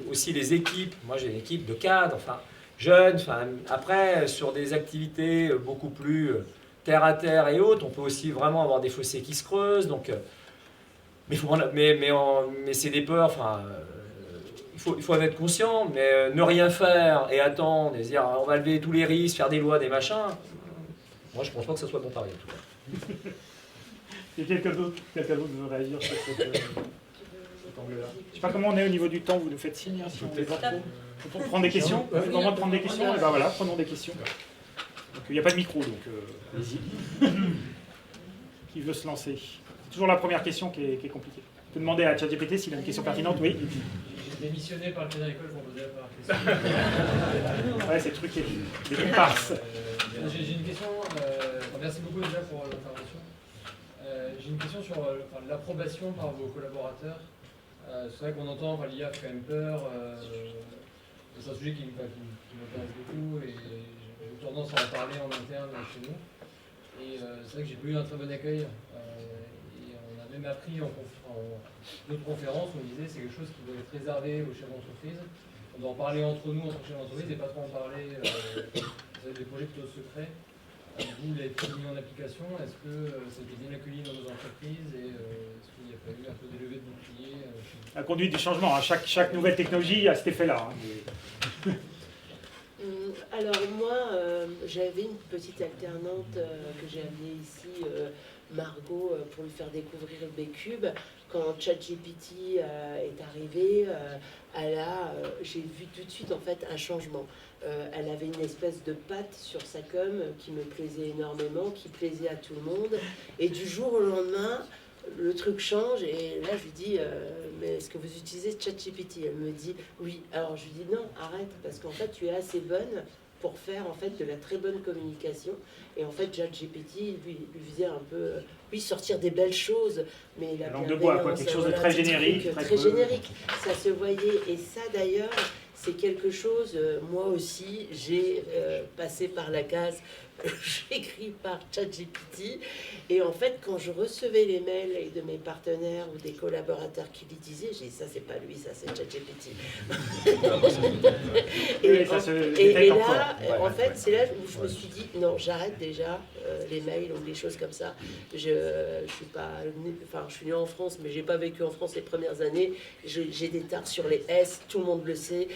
aussi les équipes. Moi, j'ai une équipe de cadres, enfin, jeunes. Enfin, après, sur des activités beaucoup plus terre à terre et autres, on peut aussi vraiment avoir des fossés qui se creusent. Donc, mais c'est des peurs. Enfin, il faut en être conscient, mais ne rien faire et attendre, et dire on va lever tous les risques, faire des lois, des machins, moi je pense pas que ça soit bon pari en tout cas. Et quelqu'un d'autre veut réagir sur cet angle-là? Je ne sais pas comment on est au niveau du temps, vous nous faites signe, hein, si on déborde trop. On peut prendre des questions? On peut vraiment prendre des questions? Et ben voilà, prenons des questions. Donc il n'y a pas de micro, donc allez-y. Qui veut se lancer? C'est toujours la première question qui est compliquée. On peut demander à ChatGPT s'il a une question pertinente, oui. Démissionné par le crédit agricole pour poser la première question. Ouais, c'est truqué. Des comparses. J'ai une question. Merci beaucoup déjà pour l'intervention. J'ai une question sur l'approbation par vos collaborateurs. C'est vrai qu'on entend l'IA fait quand même peur. C'est un sujet qui m'intéresse beaucoup et j'ai tendance à en parler en interne chez nous. Et c'est vrai que j'ai pas eu un très bon accueil. Et on a même appris en d'autres conférences, on disait c'est quelque chose qui doit être réservé aux chefs d'entreprise. On doit en parler entre nous, entre chefs d'entreprise, et pas trop en parler des projets plutôt secrets. Vous l'avez mis en application, est-ce que ça a été bien accueilli dans vos entreprises et est-ce qu'il n'y a pas eu un peu des levées de boucliers La conduite du changement, hein. Chaque nouvelle technologie a cet effet-là. Hein. Alors moi, j'avais une petite alternante que j'ai amenée ici Margot pour lui faire découvrir B-Cube. Quand ChatGPT est arrivé, j'ai vu tout de suite en fait un changement. Elle avait une espèce de patte sur sa com qui me plaisait énormément, qui plaisait à tout le monde. Et du jour au lendemain, le truc change et là je lui dis mais est-ce que vous utilisez ChatGPT? Elle me dit oui. Alors je lui dis non, arrête, parce qu'en fait tu es assez bonne pour faire en fait de la très bonne communication. Et en fait ChatGPT lui faisait un peu sortir des belles choses, mais la langue de bois, quoi, quelque chose de très générique, très générique, ça se voyait. Et ça d'ailleurs c'est quelque chose, moi aussi j'ai passé par la case j'écris par ChatGPT, et en fait quand je recevais les mails de mes partenaires ou des collaborateurs qui les disaient, j'ai dit ça c'est pas lui, ça c'est ChatGPT. et là en fait c'est là où je me suis dit non, j'arrête déjà les mails ou les choses comme ça. Je suis pas enfin je suis née en France mais j'ai pas vécu en France les premières années, j'ai des tares sur les S, tout le monde le sait.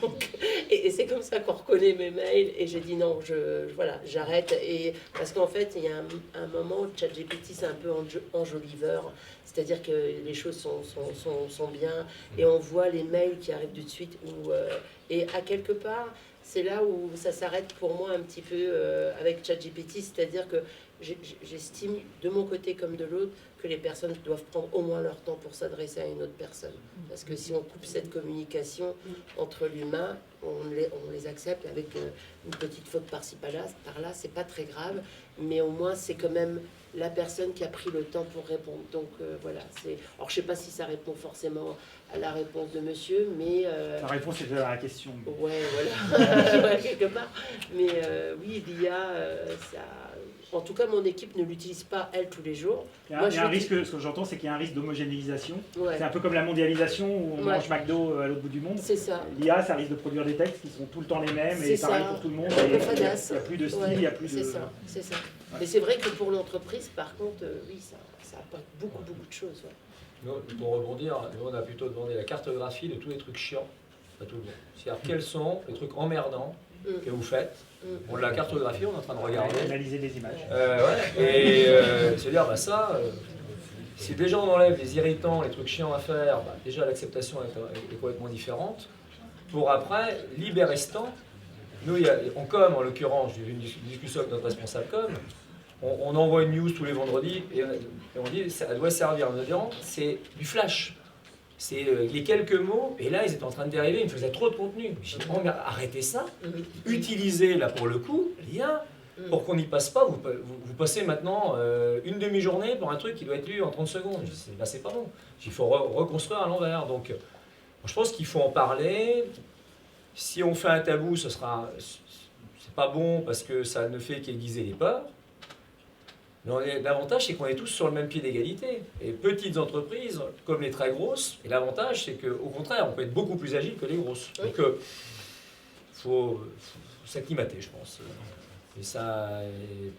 Donc, et c'est comme ça qu'on reconnaît mes mails, et j'ai dit non, voilà, j'arrête. Et parce qu'en fait il y a un moment où ChatGPT c'est un peu enjoliveur, c'est-à-dire que les choses sont bien et on voit les mails qui arrivent tout de suite et à quelque part c'est là où ça s'arrête pour moi un petit peu avec ChatGPT, c'est-à-dire que j'estime de mon côté comme de l'autre que les personnes doivent prendre au moins leur temps pour s'adresser à une autre personne. Parce que si on coupe cette communication entre l'humain, on les accepte avec une petite faute par-ci par-là, c'est pas très grave, mais au moins c'est quand même la personne qui a pris le temps pour répondre. Donc voilà, alors je sais pas si ça répond forcément à la réponse de monsieur, mais... La réponse est à la question. Ouais, voilà, ouais, quelque part. Mais oui, l'IA, ça... En tout cas, mon équipe ne l'utilise pas, elle, tous les jours. Il y a un risque, ce que j'entends, c'est qu'il y a un risque d'homogénéisation. Ouais. C'est un peu comme la mondialisation où on mange McDo à l'autre bout du monde. C'est ça. L'IA, ça risque de produire des textes qui sont tout le temps les mêmes et pareil pour tout le monde. Il n'y a plus de style, il n'y a plus de... C'est ça. Ouais. Mais c'est vrai que pour l'entreprise, par contre, oui, ça apporte beaucoup de choses. Ouais. Nous, pour rebondir, nous, on a plutôt demandé la cartographie de tous les trucs chiants à tout le monde. C'est-à-dire quels sont les trucs emmerdants que vous faites. On l'a cartographie, on est en train de regarder. Analyser les images. Et se dire, si déjà on enlève les irritants, les trucs chiants à faire, déjà l'acceptation est complètement différente. Pour après, libérestant, nous, en com, en l'occurrence, j'ai eu une discussion avec notre responsable com, on envoie une news tous les vendredis et on dit, ça doit servir à nos adhérents, c'est du flash. C'est les quelques mots, et là ils étaient en train de dériver, ils me faisaient trop de contenu. J'ai dit, arrêtez ça, utilisez là pour le coup l'IA, pour qu'on n'y passe pas, vous passez maintenant une demi-journée pour un truc qui doit être lu en 30 secondes. Je dis, c'est pas bon, il faut reconstruire à l'envers. Donc je pense qu'il faut en parler. Si on fait un tabou, c'est pas bon parce que ça ne fait qu'aiguiser les peurs. Mais l'avantage, c'est qu'on est tous sur le même pied d'égalité. Et petites entreprises, comme les très grosses, et l'avantage, c'est qu'au contraire, on peut être beaucoup plus agile que les grosses. Donc, il faut s'acclimater, je pense. Et ça,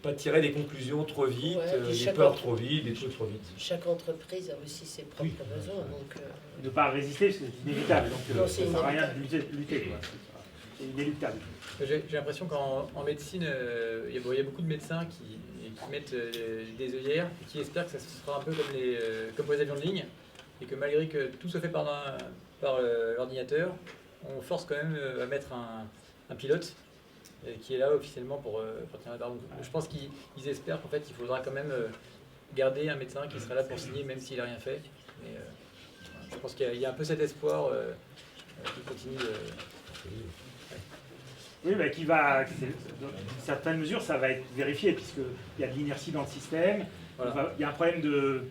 pas tirer des conclusions trop vite, des peurs trop vite, des trucs trop vite. Chaque entreprise a aussi ses propres besoins. Donc, ne pas résister, parce que c'est inévitable. Donc, ça ne sert à rien de lutter. C'est inéluctable. J'ai l'impression qu'en médecine, il y a beaucoup de médecins qui mettent des œillères et qui espèrent que ça sera un peu comme pour les avions de ligne, et que malgré que tout se fait par l'ordinateur, on force quand même à mettre un pilote qui est là officiellement pour tenir la barre. Je pense qu'ils espèrent qu'en fait il faudra quand même garder un médecin qui sera là pour signer même s'il n'a rien fait. Mais, je pense qu'il y a un peu cet espoir qui continue. Oui, qui va, dans certaines mesures, ça va être vérifié, puisqu'il y a de l'inertie dans le système. Voilà. Il y a un problème de...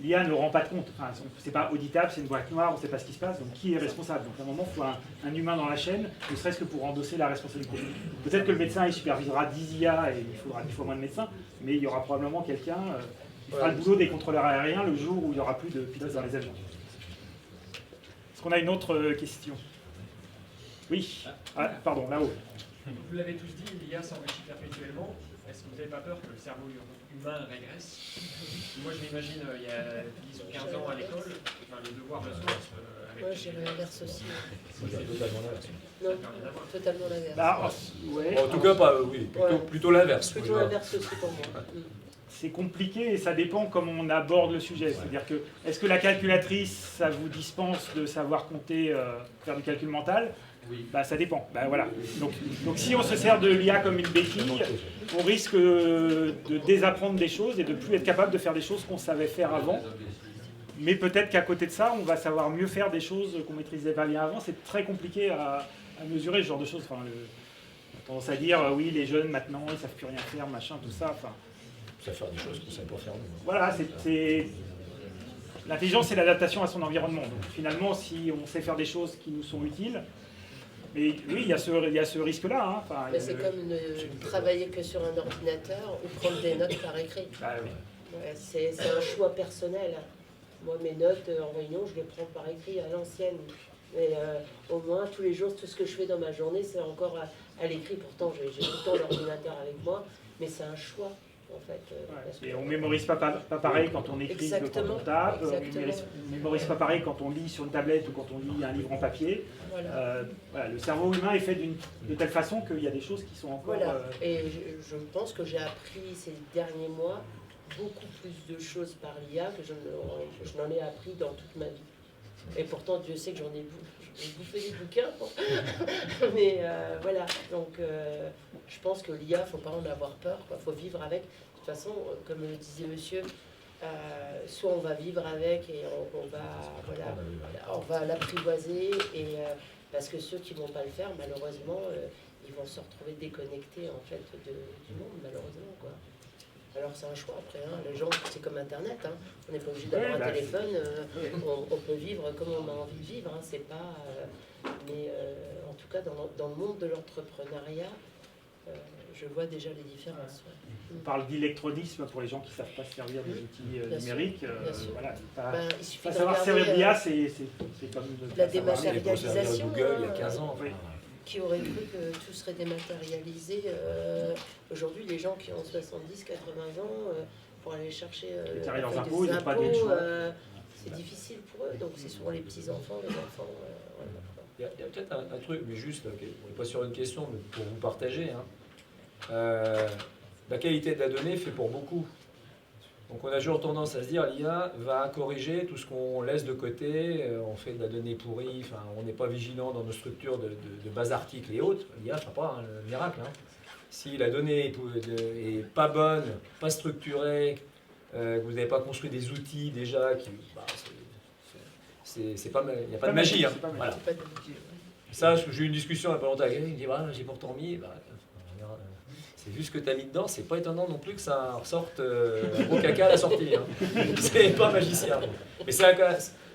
L'IA ne rend pas de compte. Enfin, c'est pas auditable, c'est une boîte noire, on ne sait pas ce qui se passe. Donc, qui est responsable? Donc, à un moment, il faut un humain dans la chaîne, ne serait-ce que pour endosser la responsabilité. Peut-être que le médecin, il supervisera 10 IA et il faudra 10 fois moins de médecins, mais il y aura probablement quelqu'un qui fera le boulot des contrôleurs aériens le jour où il n'y aura plus de pilotes dans les avions. Est-ce qu'on a une autre question? Oui. Pardon, là-haut. Vous l'avez tous dit, l'IA s'enrichit perpétuellement. Est-ce que vous n'avez pas peur que le cerveau humain régresse? Moi, je m'imagine, il y a 10 ou 15 ans à l'école, les devoirs de sciences... Moi, j'ai l'inverse aussi. Totalement l'inverse. Non, totalement l'inverse. Ouais. En tout cas, plutôt l'inverse. Plutôt l'inverse aussi pour moi. c'est compliqué et ça dépend comment on aborde le sujet. C'est-à-dire que, est-ce que la calculatrice, ça vous dispense de savoir compter, faire du calcul mental? Oui. Bah, ça dépend. Bah, voilà. Donc si on se sert de l'IA comme une béquille, on risque de désapprendre des choses et de plus être capable de faire des choses qu'on savait faire avant. Mais peut-être qu'à côté de ça, on va savoir mieux faire des choses qu'on maîtrisait pas bien avant. C'est très compliqué à mesurer ce genre de choses. Enfin, on a tendance à dire, oui, les jeunes maintenant, ils savent plus rien faire, machin, tout ça. Enfin, Ça faire des choses qu'on ne savait pas faire. voilà, l'intelligence, c'est l'adaptation à son environnement. Donc finalement, si on sait faire des choses qui nous sont utiles, mais oui, il y a ce risque-là. Hein. Enfin, Mais c'est comme ne travailler que sur un ordinateur ou prendre des notes par écrit. Bah, oui. Ouais, c'est un choix personnel. Moi, mes notes en réunion, je les prends par écrit à l'ancienne. Mais au moins, tous les jours, tout ce que je fais dans ma journée, c'est encore à l'écrit. Pourtant, j'ai tout le temps l'ordinateur avec moi, mais c'est un choix, en fait. Parce Et que- on ne mémorise pas pareil quand on écrit que quand Exactement, on tape. On exactement. ne mémorise pas pareil quand on lit sur une tablette ou quand on lit un livre en papier. Voilà. Voilà, le cerveau humain est fait de telle façon qu'il y a des choses qui sont encore... Voilà. Et je pense que j'ai appris ces derniers mois beaucoup plus de choses par l'IA que je n'en ai appris dans toute ma vie. Et pourtant, Dieu sait que j'en ai bouffé des bouquins. Bon. Mais voilà, donc je pense que l'IA, il ne faut pas en avoir peur, il faut vivre avec. De toute façon, comme le disait monsieur, soit on va vivre avec et on va l'apprivoiser, et parce que ceux qui ne vont pas le faire, malheureusement, ils vont se retrouver déconnectés en fait du monde, malheureusement, quoi. Alors c'est un choix après, hein. Les gens, c'est comme Internet, hein. On n'est pas obligé d'avoir un téléphone, on peut vivre comme on a envie de vivre, hein. C'est pas, mais en tout cas dans le monde de l'entrepreneuriat, je vois déjà les différences. Ouais. On parle d'électronisme pour les gens qui ne savent pas se servir des outils Bien sûr, numériques. bien sûr. Voilà, Il suffit pas de savoir regarder, servir l'IA, c'est comme la pas savoir lire. dématérialisation. Google il y a 15 ans. Oui. Qui aurait cru que tout serait dématérialisé. Aujourd'hui, les gens qui ont 70, 80 ans, pour aller chercher Déclarer leurs des impôts, ils n'ont pas de choix. c'est difficile pour eux. Donc c'est souvent les petits-enfants, les enfants. Voilà. Il y a peut-être un truc, mais juste, on n'est pas sur une question, mais pour vous partager. Hein. La qualité de la donnée fait pour beaucoup. Donc on a toujours tendance à se dire l'IA va corriger tout ce qu'on laisse de côté, on fait de la donnée pourrie, enfin, on n'est pas vigilant dans nos structures de base articles et autres. L'IA ne fera pas le miracle. Hein. Si la donnée est pas bonne, pas structurée, que vous n'avez pas construit des outils déjà, c'est pas, il n'y a pas de magie. Hein. Voilà. C'est pas de- Ça, j'ai eu une discussion il n'y a pas longtemps avec quelqu'un, il me dit voilà, j'ai pourtant mis. C'est vu ce que tu as mis dedans, c'est pas étonnant non plus que ça ressorte un gros caca à la sortie. Hein. C'est pas magicien. Mais si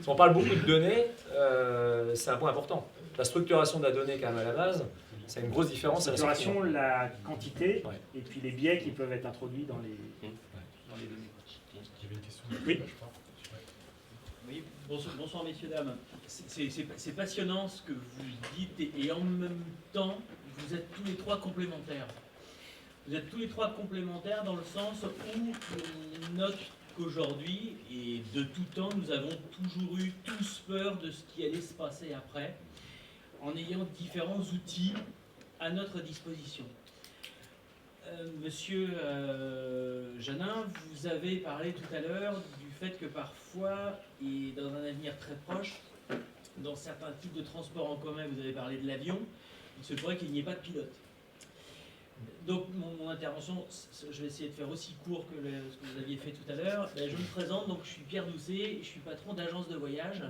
on parle beaucoup de données, c'est un point important. La structuration de la donnée, quand même, à la base, c'est une grosse différence. La structuration, la quantité, Ouais. et puis les biais qui peuvent être introduits dans les données. J'avais une question. Oui. Oui, bonsoir messieurs, dames. C'est passionnant ce que vous dites et en même temps, vous êtes tous les trois complémentaires. Vous êtes tous les trois complémentaires dans le sens où on note qu'aujourd'hui, et de tout temps, nous avons toujours eu tous peur de ce qui allait se passer après, en ayant différents outils à notre disposition. Monsieur Janin, vous avez parlé tout à l'heure du fait que parfois, et dans un avenir très proche, dans certains types de transports en commun, vous avez parlé de l'avion, il se pourrait qu'il n'y ait pas de pilote. Donc mon intervention, je vais essayer de faire aussi court que ce que vous aviez fait tout à l'heure. Je me présente, donc je suis Pierre Doucet, je suis patron d'agence de voyage.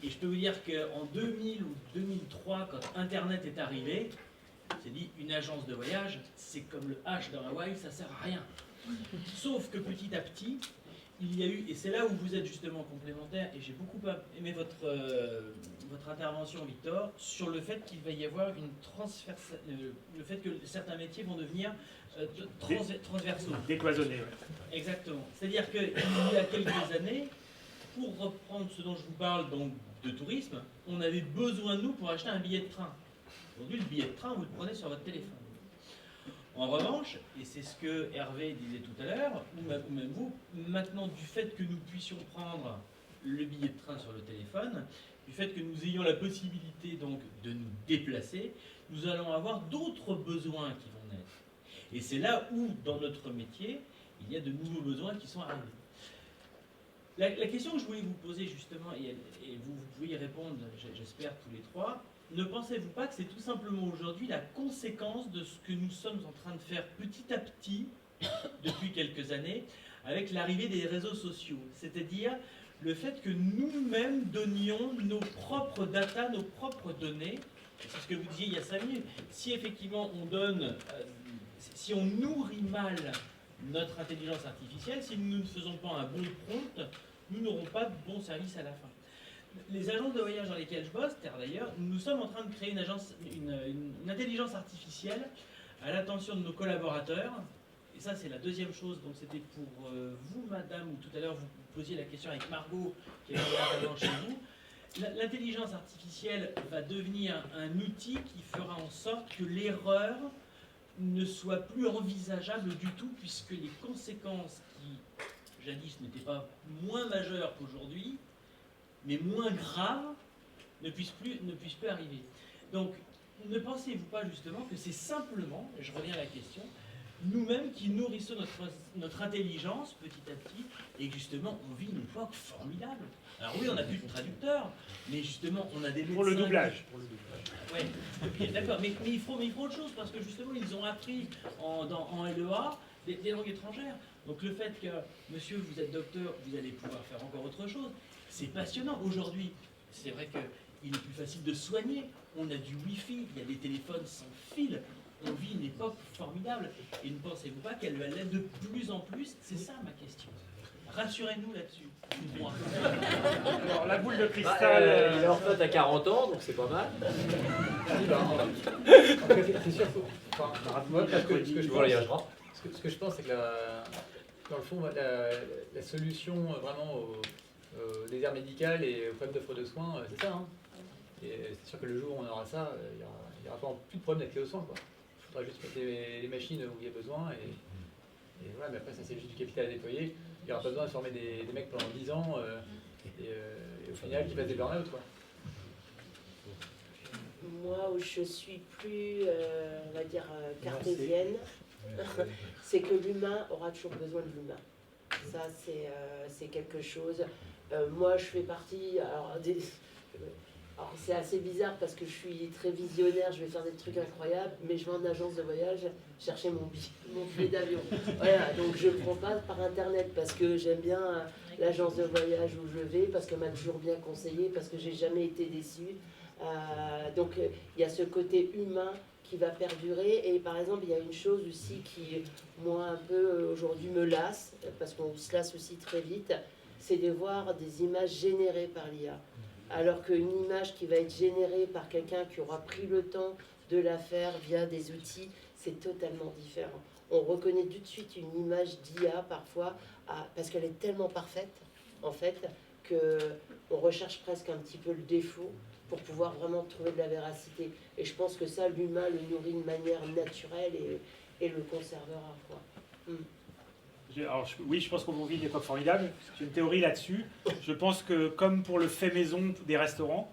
Et je peux vous dire qu'en 2000 ou 2003, quand Internet est arrivé, c'est dit une agence de voyage, c'est comme le H dans Hawaï, ça sert à rien. Sauf que petit à petit, il y a eu, et c'est là où vous êtes justement complémentaires, et j'ai beaucoup aimé votre intervention, Victor, sur le fait qu'il va y avoir une le fait que certains métiers vont devenir transversaux. Décloisonnés. Ouais. Exactement. C'est-à-dire qu'il y a quelques années, pour reprendre ce dont je vous parle, donc de tourisme, on avait besoin de nous pour acheter un billet de train. Aujourd'hui, le billet de train, vous le prenez sur votre téléphone. En revanche, et c'est ce que Hervé disait tout à l'heure, ou même vous, maintenant du fait que nous puissions prendre le billet de train sur le téléphone, du fait que nous ayons la possibilité donc de nous déplacer, nous allons avoir d'autres besoins qui vont naître. Et c'est là où, dans notre métier, il y a de nouveaux besoins qui sont arrivés. La question que je voulais vous poser justement, et vous pouvez y répondre, j'espère tous les trois, ne pensez-vous pas que c'est tout simplement aujourd'hui la conséquence de ce que nous sommes en train de faire petit à petit, depuis quelques années, avec l'arrivée des réseaux sociaux, c'est-à-dire le fait que nous-mêmes donnions nos propres data, nos propres données, c'est ce que vous disiez il y a 5 minutes, si effectivement on donne, si on nourrit mal notre intelligence artificielle, si nous ne faisons pas un bon prompt, nous n'aurons pas de bon service à la fin. Les agences de voyage dans lesquelles je bosse, Terre d'ailleurs, nous sommes en train de créer une intelligence artificielle à l'attention de nos collaborateurs. Et ça, c'est la deuxième chose. Donc, c'était pour vous, madame, ou tout à l'heure, vous posiez la question avec Margot, qui est intervenante chez vous. L'intelligence artificielle va devenir un outil qui fera en sorte que l'erreur ne soit plus envisageable du tout, puisque les conséquences qui, jadis, n'étaient pas moins majeures qu'aujourd'hui, mais moins graves, ne puissent plus arriver. Donc, ne pensez-vous pas justement que c'est simplement, et je reviens à la question, nous-mêmes qui nourrissons notre intelligence petit à petit, et que justement, on vit une époque formidable. Alors oui, on n'a plus de traducteurs, mais justement, on a des médecins... Pour le doublage. Oui, d'accord, mais il faut autre chose, parce que justement, ils ont appris en LEA des langues étrangères. Donc le fait que, monsieur, vous êtes docteur, vous allez pouvoir faire encore autre chose, c'est passionnant. Aujourd'hui, c'est vrai qu'il est plus facile de soigner, on a du Wi-Fi, il y a des téléphones sans fil, on vit une époque formidable. Et ne pensez-vous pas qu'elle va l'être de plus en plus? C'est ça ma question. Rassurez-nous là-dessus. Alors, la boule de cristal... il est en retraite à 40 ans, donc c'est pas mal. C'est sûr, moi, ce que je pense, c'est que dans le fond, la solution vraiment au désert médical et au problème d'offre de soins, c'est ça. Hein. Et c'est sûr que le jour où on aura ça, il n'y aura pas plus de problème d'accès aux soins. Il faudra juste mettre les machines où il y a besoin. Et voilà, mais après, ça, c'est juste du capital à déployer. Il n'y aura pas besoin de former des mecs pendant 10 ans et au final, qui fassent des burn-out. Moi, où je suis plus, on va dire, cartésienne, c'est que l'humain aura toujours besoin de l'humain. Ça, c'est quelque chose. Moi, je fais partie... Alors, c'est assez bizarre parce que je suis très visionnaire, je vais faire des trucs incroyables, mais je vais en agence de voyage chercher mon billet d'avion. Voilà, donc je ne prends pas par internet parce que j'aime bien l'agence de voyage où je vais, parce qu'elle m'a toujours bien conseillé, parce que j'ai jamais été déçue. Donc il y a ce côté humain qui va perdurer. Et par exemple, il y a une chose aussi qui, moi, un peu aujourd'hui me lasse, parce qu'on se lasse aussi très vite, c'est de voir des images générées par l'IA. Alors qu'une image qui va être générée par quelqu'un qui aura pris le temps de la faire via des outils, c'est totalement différent. On reconnaît tout de suite une image d'IA parfois, parce qu'elle est tellement parfaite, en fait, qu'on recherche presque un petit peu le défaut pour pouvoir vraiment trouver de la véracité. Et je pense que ça, l'humain le nourrit de manière naturelle et le conservera, quoi. Alors, oui, je pense qu'on vit une époque formidable. J'ai une théorie là-dessus. Je pense que, comme pour le fait maison des restaurants,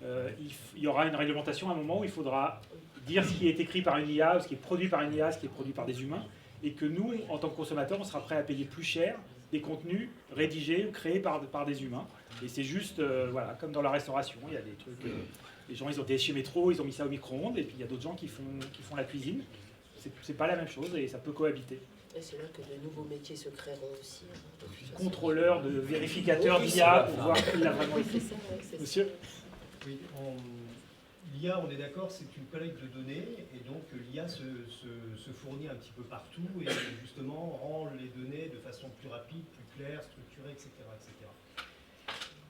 il y aura une réglementation à un moment où il faudra dire ce qui est écrit par une IA, ce qui est produit par une IA, ce qui est produit par des humains, et que nous, en tant que consommateurs, on sera prêt à payer plus cher des contenus rédigés ou créés par des humains. Et c'est juste, voilà, comme dans la restauration, il y a des trucs... les gens, ils ont des chez Métro, ils ont mis ça au micro-ondes, et puis il y a d'autres gens qui font la cuisine. C'est pas la même chose, et ça peut cohabiter. Et c'est là que de nouveaux métiers se créeront aussi. Contrôleur, de vérificateur d'IA pour voir qui l'a vraiment écrit. Monsieur ? Oui, l'IA, on est d'accord, c'est une collecte de données, et donc l'IA se fournit un petit peu partout, et justement rend les données de façon plus rapide, plus claire, structurée, etc. etc.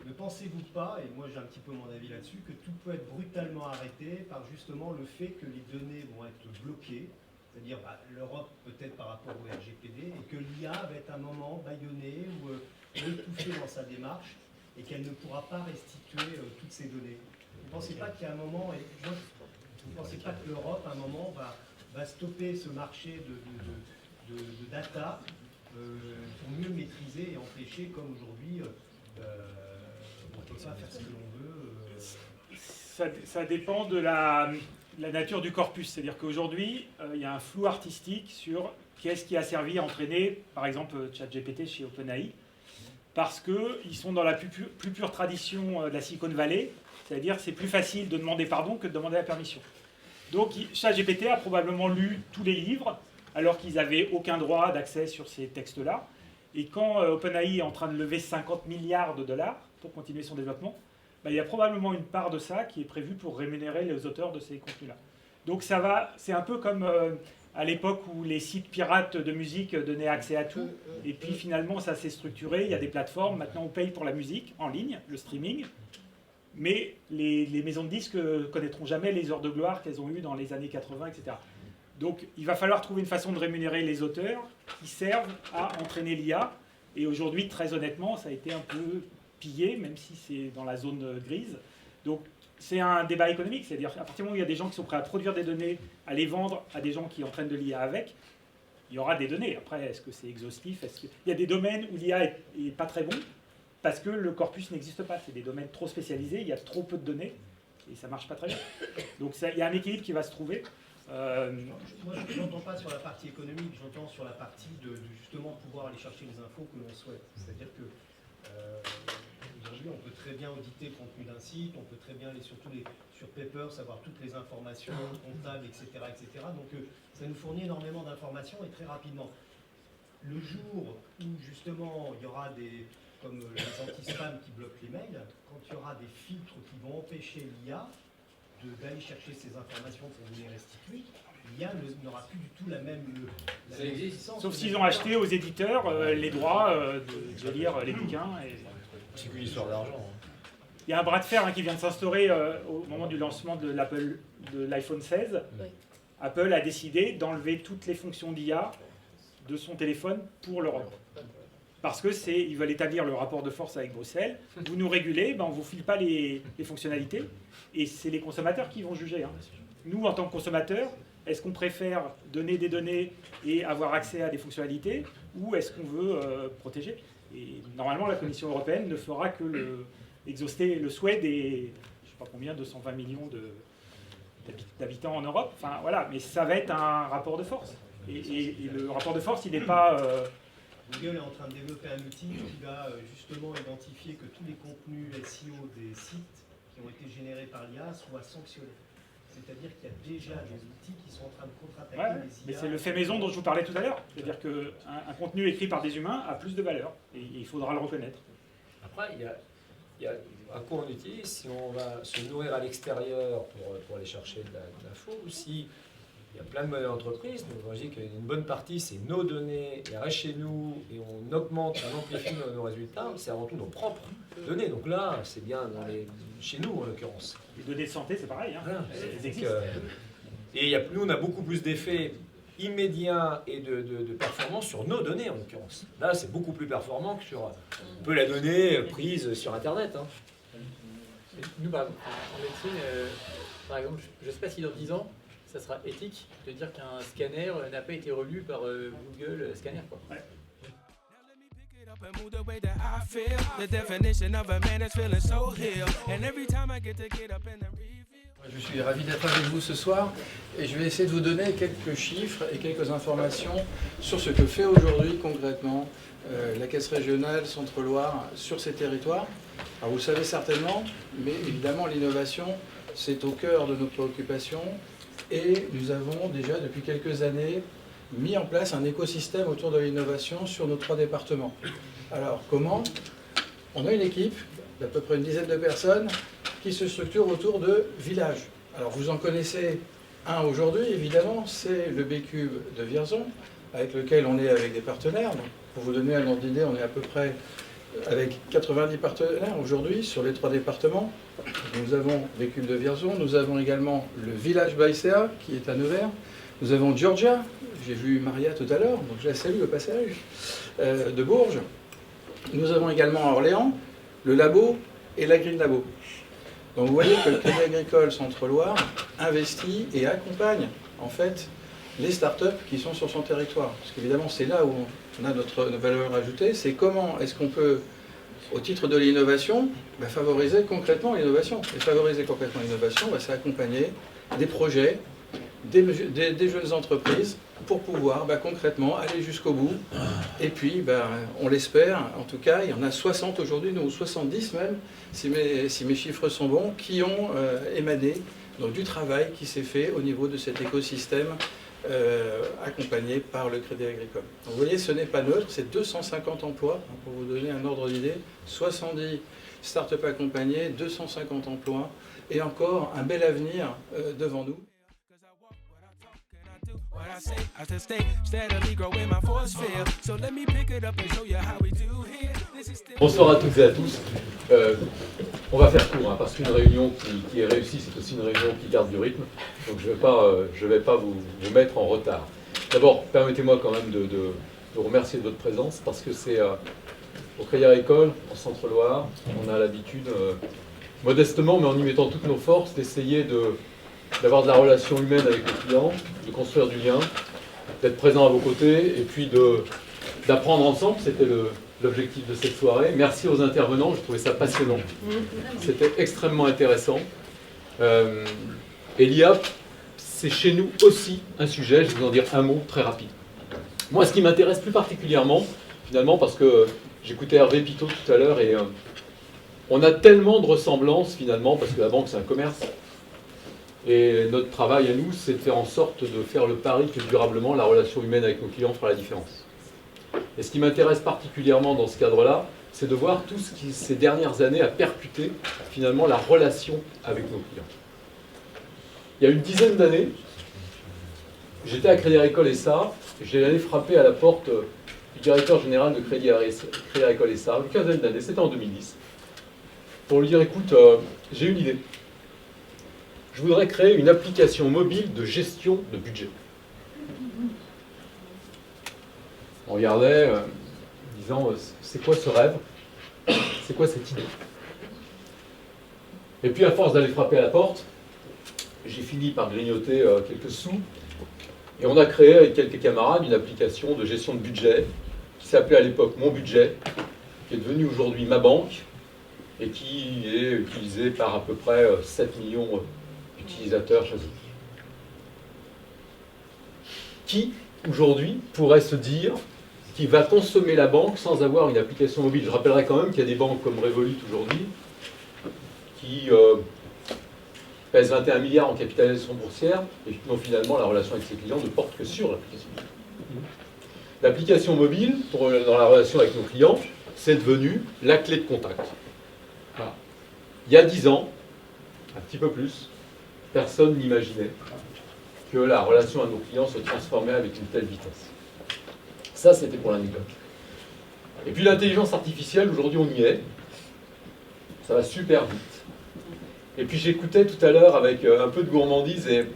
Ne pensez-vous pas, et moi j'ai un petit peu mon avis là-dessus, que tout peut être brutalement arrêté par justement le fait que les données vont être bloquées, c'est-à-dire l'Europe peut-être par rapport au RGPD, et que l'IA va être à un moment bâillonnée ou étouffée dans sa démarche, et qu'elle ne pourra pas restituer toutes ces données. Vous ne pensez pas qu'il y a un moment, vous ne pensez pas que l'Europe à un moment va stopper ce marché de data pour mieux maîtriser et empêcher, comme aujourd'hui, on ne peut pas faire ce que l'on veut Ça dépend de la nature du corpus. C'est-à-dire qu'aujourd'hui, il y a un flou artistique sur qu'est-ce qui a servi à entraîner, par exemple, ChatGPT chez OpenAI, parce qu'ils sont dans la plus pure tradition de la Silicon Valley, c'est-à-dire que c'est plus facile de demander pardon que de demander la permission. Donc ChatGPT a probablement lu tous les livres, alors qu'ils n'avaient aucun droit d'accès sur ces textes-là. Et quand OpenAI est en train de lever 50 milliards de dollars pour continuer son développement, il y a probablement une part de ça qui est prévue pour rémunérer les auteurs de ces contenus-là. Donc c'est un peu comme à l'époque où les sites pirates de musique donnaient accès à tout, et puis finalement ça s'est structuré, il y a des plateformes, maintenant on paye pour la musique en ligne, le streaming, mais les maisons de disques connaîtront jamais les heures de gloire qu'elles ont eues dans les années 80, etc. Donc il va falloir trouver une façon de rémunérer les auteurs qui servent à entraîner l'IA, et aujourd'hui, très honnêtement, ça a été un peu pillé, même si c'est dans la zone grise. Donc c'est un débat économique, c'est-à-dire qu'à partir du moment où il y a des gens qui sont prêts à produire des données, à les vendre à des gens qui entraînent de l'IA avec, il y aura des données. Après, est-ce que c'est exhaustif? Il y a des domaines où l'IA est pas très bon, parce que le corpus n'existe pas. C'est des domaines trop spécialisés, il y a trop peu de données, et ça ne marche pas très bien. Donc il y a un équilibre qui va se trouver. Moi, je n'entends pas sur la partie économique, j'entends sur la partie de justement pouvoir aller chercher les infos que l'on souhaite. C'est-à-dire que aujourd'hui, on peut très bien auditer le contenu d'un site, on peut très bien aller sur Paper, savoir toutes les informations comptables, etc. etc. Donc ça nous fournit énormément d'informations et très rapidement. Le jour où justement il y aura comme les anti-spam qui bloquent les mails, quand il y aura des filtres qui vont empêcher l'IA d'aller chercher ces informations pour vous les restituer, l'IA n'aura plus du tout la même puissance. Sauf s'ils ont acheté aux éditeurs les droits de lire les bouquins. C'est qu'une histoire d'argent. Il y a un bras de fer qui vient de s'instaurer au moment du lancement de l'iPhone 16. Oui. Apple a décidé d'enlever toutes les fonctions d'IA de son téléphone pour l'Europe. Parce qu'ils veulent établir le rapport de force avec Bruxelles. Vous nous régulez, on ne vous file pas les fonctionnalités. Et c'est les consommateurs qui vont juger. Nous, en tant que consommateurs, est-ce qu'on préfère donner des données et avoir accès à des fonctionnalités, ou est-ce qu'on veut protéger? Et normalement, la Commission européenne ne fera que exaucer le souhait des, je ne sais pas combien, 220 millions d'habitants en Europe. Enfin, voilà, mais ça va être un rapport de force. Et le rapport de force, il n'est pas... Google est en train de développer un outil qui va justement identifier que tous les contenus SEO des sites qui ont été générés par l'IA soient sanctionnés. C'est-à-dire qu'il y a déjà des outils qui sont en train de contre-attaquer les IA. Mais c'est le fait maison dont je vous parlais tout à l'heure. C'est-à-dire qu'un contenu écrit par des humains a plus de valeur. Et il faudra le reconnaître. Après, il y a un coup on utilise si on va se nourrir à l'extérieur pour aller chercher de l'info, ou si il y a plein de modèles d'entreprise. Donc on dit qu'une bonne partie, c'est nos données, elles restent chez nous, et on augmente, on amplifie nos résultats. C'est avant tout nos propres données. Donc là, c'est bien chez nous, en l'occurrence. Les données de santé, c'est pareil. Voilà. Elles existent. Et nous, on a beaucoup plus d'effets immédiats et de performance sur nos données, en l'occurrence. Là, c'est beaucoup plus performant que sur un peu la donnée prise sur Internet. Nous, par exemple, en médecine, par exemple, je ne sais pas si dans 10 ans, ça sera éthique de dire qu'un scanner n'a pas été relu par Google Scanner, quoi. Ouais. Je suis ravi d'être avec vous ce soir et je vais essayer de vous donner quelques chiffres et quelques informations sur ce que fait aujourd'hui concrètement la Caisse régionale Centre-Loire sur ces territoires. Alors vous le savez certainement, mais évidemment l'innovation c'est au cœur de nos préoccupations et nous avons déjà depuis quelques années mis en place un écosystème autour de l'innovation sur nos 3 départements. Alors comment? On a une équipe d'à peu près une dizaine de personnes qui se structure autour de villages. Alors vous en connaissez un aujourd'hui, évidemment, c'est le B-Cube de Vierzon, avec lequel on est avec des partenaires. Donc, pour vous donner un ordre d'idée, on est à peu près avec 90 partenaires aujourd'hui sur les 3 départements. Nous avons B-Cube de Vierzon, nous avons également le village Baïséa qui est à Nevers, nous avons Georgia, j'ai vu Maria tout à l'heure, donc je la salue au passage, de Bourges. Nous avons également à Orléans le labo et la Green Labo. Donc vous voyez que le Crédit Agricole Centre-Loire investit et accompagne en fait les startups qui sont sur son territoire. Parce qu'évidemment c'est là où on a notre valeur ajoutée, c'est comment est-ce qu'on peut, au titre de l'innovation, favoriser concrètement l'innovation. Et favoriser concrètement l'innovation, c'est accompagner des projets, des jeunes entreprises pour pouvoir concrètement aller jusqu'au bout. Et puis, on l'espère, en tout cas, il y en a 60 aujourd'hui, ou 70 même, si mes chiffres sont bons, qui ont émané donc, du travail qui s'est fait au niveau de cet écosystème accompagné par le Crédit Agricole. Donc, vous voyez, ce n'est pas neutre, c'est 250 emplois, pour vous donner un ordre d'idée, 70 start-up accompagnés, 250 emplois, et encore un bel avenir devant nous. Bonsoir à toutes et à tous. On va faire court, parce qu'une réunion qui est réussie, c'est aussi une réunion qui garde du rythme. Donc je ne vais pas vous mettre en retard. D'abord, permettez-moi quand même de vous remercier de votre présence, parce que c'est au Crédit Agricole, en Centre-Loire, on a l'habitude, modestement, mais en y mettant toutes nos forces, d'essayer d'avoir de la relation humaine avec les clients, de construire du lien, d'être présent à vos côtés, et puis d'apprendre ensemble. C'était l'objectif de cette soirée. Merci aux intervenants, je trouvais ça passionnant. C'était extrêmement intéressant. Et l'IA, c'est chez nous aussi un sujet, je vais vous en dire un mot très rapide. Moi, ce qui m'intéresse plus particulièrement, finalement, parce que j'écoutais Hervé Pitot tout à l'heure, et on a tellement de ressemblances, finalement, parce que la banque, c'est un commerce. Et notre travail à nous, c'est de faire en sorte de faire le pari que durablement, la relation humaine avec nos clients fera la différence. Et ce qui m'intéresse particulièrement dans ce cadre-là, c'est de voir tout ce qui, ces dernières années, a percuté, finalement, la relation avec nos clients. Il y a une dizaine d'années, j'étais à Crédit Agricole SA, et j'ai allé frapper à la porte du directeur général de Crédit Agricole SA, une quinzaine d'années, c'était en 2010, pour lui dire, écoute, j'ai une idée. Je voudrais créer une application mobile de gestion de budget. On regardait, disant, c'est quoi ce rêve? C'est quoi cette idée? Et puis, à force d'aller frapper à la porte, j'ai fini par grignoter quelques sous. Et on a créé, avec quelques camarades, une application de gestion de budget qui s'appelait à l'époque Mon Budget, qui est devenue aujourd'hui Ma Banque, et qui est utilisée par à peu près 7 millions d'utilisateurs chaque jour. Qui, aujourd'hui, pourrait se dire qu'il va consommer la banque sans avoir une application mobile? Je rappellerai quand même qu'il y a des banques comme Revolut aujourd'hui qui pèsent 21 milliards en capitalisation boursière et dont finalement la relation avec ses clients ne porte que sur l'application mobile. L'application mobile, dans la relation avec nos clients, c'est devenu la clé de contact. Voilà. Il y a 10 ans, un petit peu plus, personne n'imaginait que la relation à nos clients se transformait avec une telle vitesse. Ça, c'était pour l'anecdote. Et puis l'intelligence artificielle, aujourd'hui, on y est. Ça va super vite. Et puis j'écoutais tout à l'heure avec un peu de gourmandise et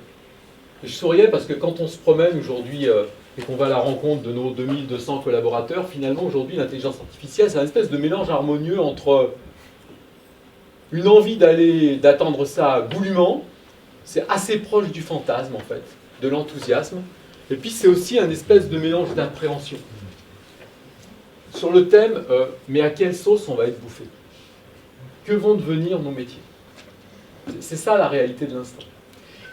je souriais parce que quand on se promène aujourd'hui et qu'on va à la rencontre de nos 2200 collaborateurs, finalement, aujourd'hui, l'intelligence artificielle, c'est un espèce de mélange harmonieux entre une envie d'attendre ça goulûment. C'est assez proche du fantasme, en fait, de l'enthousiasme. Et puis, c'est aussi un espèce de mélange d'appréhension. Sur le thème, mais à quelle sauce on va être bouffé? Que vont devenir nos métiers? C'est ça la réalité de l'instant.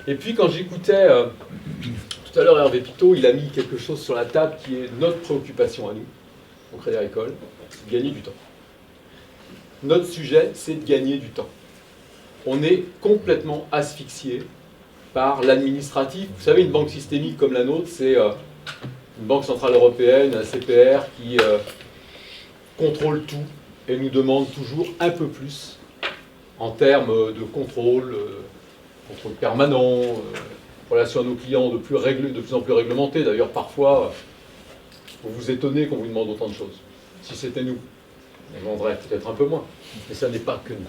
Et puis, quand j'écoutais tout à l'heure Hervé Pitot, il a mis quelque chose sur la table qui est notre préoccupation à nous, au Crédit Agricole, c'est de gagner du temps. Notre sujet, c'est de gagner du temps. On est complètement asphyxié par l'administratif. Vous savez, une banque systémique comme la nôtre, c'est une banque centrale européenne, un CPR qui contrôle tout et nous demande toujours un peu plus en termes de contrôle permanent, relation à nos clients de plus en plus réglementée. D'ailleurs, parfois, vous vous étonnez qu'on vous demande autant de choses. Si c'était nous, on demanderait peut-être un peu moins, mais ça n'est pas que nous.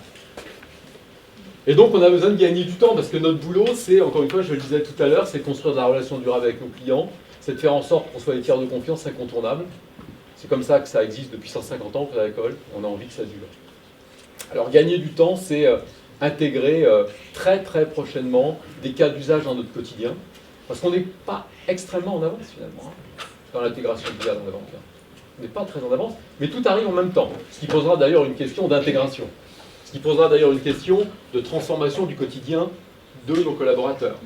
Et donc, on a besoin de gagner du temps, parce que notre boulot, c'est, encore une fois, je le disais tout à l'heure, c'est de construire de la relation durable avec nos clients, c'est de faire en sorte qu'on soit des tiers de confiance incontournables. C'est comme ça que ça existe depuis 150 ans à l'école, on a envie que ça dure. Alors, gagner du temps, c'est intégrer très très prochainement des cas d'usage dans notre quotidien, parce qu'on n'est pas extrêmement en avance, finalement, dans l'intégration d'IA dans la banque. On n'est pas très en avance, mais tout arrive en même temps, ce qui posera d'ailleurs une question d'intégration. Ce qui posera d'ailleurs une question de transformation du quotidien de nos collaborateurs.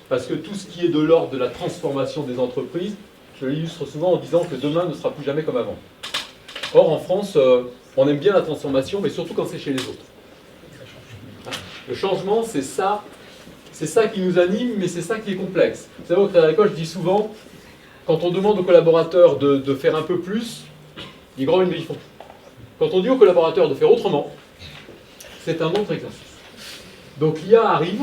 parce que tout ce qui est de l'ordre de la transformation des entreprises, je l'illustre souvent en disant que demain ne sera plus jamais comme avant. Or, en France, on aime bien la transformation, mais surtout quand c'est chez les autres. Le changement, c'est ça qui nous anime, mais c'est ça qui est complexe. Vous savez, au Crédit Agricole, je dis souvent, quand on demande aux collaborateurs de faire un peu plus, ils grognent mais ils font. Quand on dit aux collaborateurs de faire autrement, c'est un autre exercice. Donc l'IA arrive,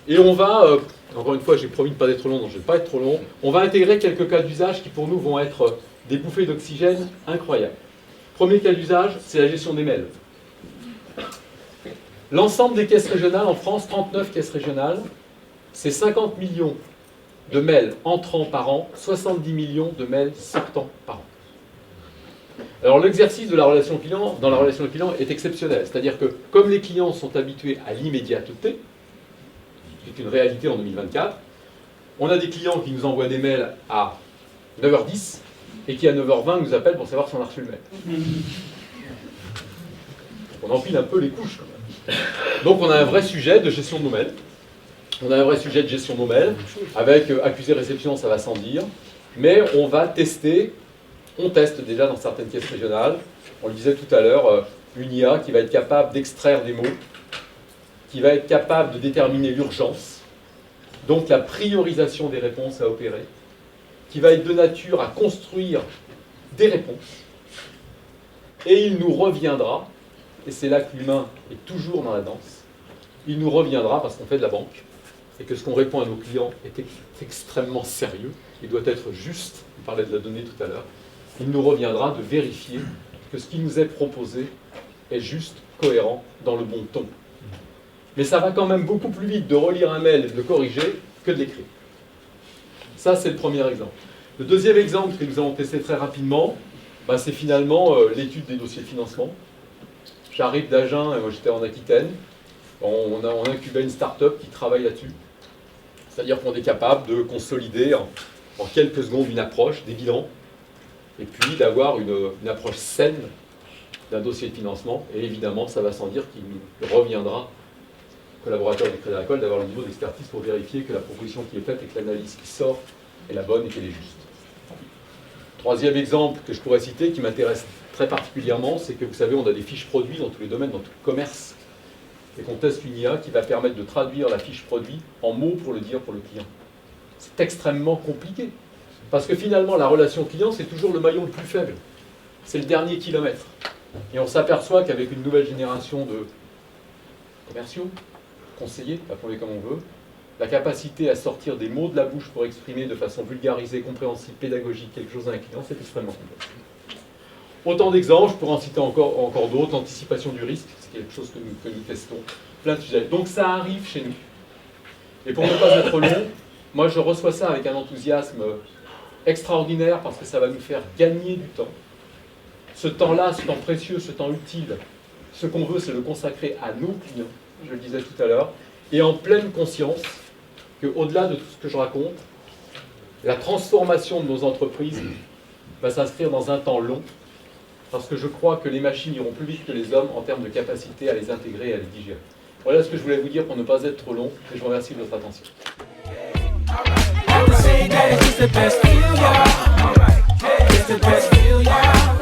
et on va, encore une fois, j'ai promis de ne pas être trop long, donc je ne vais pas être trop long, on va intégrer quelques cas d'usage qui pour nous vont être des bouffées d'oxygène incroyables. Premier cas d'usage, c'est la gestion des mails. L'ensemble des caisses régionales en France, 39 caisses régionales, c'est 50 millions de mails entrants par an, 70 millions de mails sortants par an. Alors l'exercice de la relation client, dans la relation client est exceptionnel. C'est-à-dire que comme les clients sont habitués à l'immédiateté, c'est une réalité en 2024, on a des clients qui nous envoient des mails à 9h10 et qui à 9h20 nous appellent pour savoir si on a reçu le mail. On empile un peu les couches quand même. Donc on a un vrai sujet de gestion de nos mails. On a un vrai sujet de gestion de nos mails, avec accusé réception, ça va sans dire, mais on va tester, on teste déjà dans certaines caisses régionales, on le disait tout à l'heure, une IA qui va être capable d'extraire des mots, qui va être capable de déterminer l'urgence, donc la priorisation des réponses à opérer, qui va être de nature à construire des réponses, et il nous reviendra, et c'est là que l'humain est toujours dans la danse, il nous reviendra parce qu'on fait de la banque, et que ce qu'on répond à nos clients est extrêmement sérieux, il doit être juste, on parlait de la donnée tout à l'heure, il nous reviendra de vérifier que ce qui nous est proposé est juste, cohérent, dans le bon ton. Mais ça va quand même beaucoup plus vite de relire un mail et de le corriger que de l'écrire. Ça, c'est le premier exemple. Le deuxième exemple que nous avons testé très rapidement, c'est finalement l'étude des dossiers de financement. J'arrive d'Agen, et moi j'étais en Aquitaine, on incubait une start-up qui travaille là-dessus. C'est-à-dire qu'on est capable de consolider en quelques secondes une approche, des bilans, et puis d'avoir une approche saine d'un dossier de financement. Et évidemment, ça va sans dire qu'il nous reviendra, collaborateurs du Crédit Agricole, d'avoir le niveau d'expertise pour vérifier que la proposition qui est faite et que l'analyse qui sort est la bonne et qu'elle est juste. Troisième exemple que je pourrais citer, qui m'intéresse très particulièrement, c'est que vous savez, on a des fiches produits dans tous les domaines, dans tout le commerce, et qu'on teste une IA qui va permettre de traduire la fiche produit en mots pour le dire pour le client. C'est extrêmement compliqué, parce que finalement, la relation client, c'est toujours le maillon le plus faible. C'est le dernier kilomètre. Et on s'aperçoit qu'avec une nouvelle génération de commerciaux, conseillers, appelons-les comme on veut, la capacité à sortir des mots de la bouche pour exprimer de façon vulgarisée, compréhensible, pédagogique quelque chose à un client, c'est extrêmement complexe. Autant d'exemples, je pourrais en citer encore d'autres, l'anticipation du risque, c'est quelque chose que nous testons, plein de sujets. Donc ça arrive chez nous. Et pour ne pas être long, moi je reçois ça avec un enthousiasme extraordinaire parce que ça va nous faire gagner du temps. Ce temps-là, ce temps précieux, ce temps utile, ce qu'on veut, c'est le consacrer à nos clients, je le disais tout à l'heure, et en pleine conscience qu'au-delà de tout ce que je raconte, la transformation de nos entreprises va s'inscrire dans un temps long, parce que je crois que les machines iront plus vite que les hommes en termes de capacité à les intégrer et à les digérer. Voilà ce que je voulais vous dire pour ne pas être trop long, et je vous remercie de votre attention. It's the best feel, yeah. It's the best feel, yeah.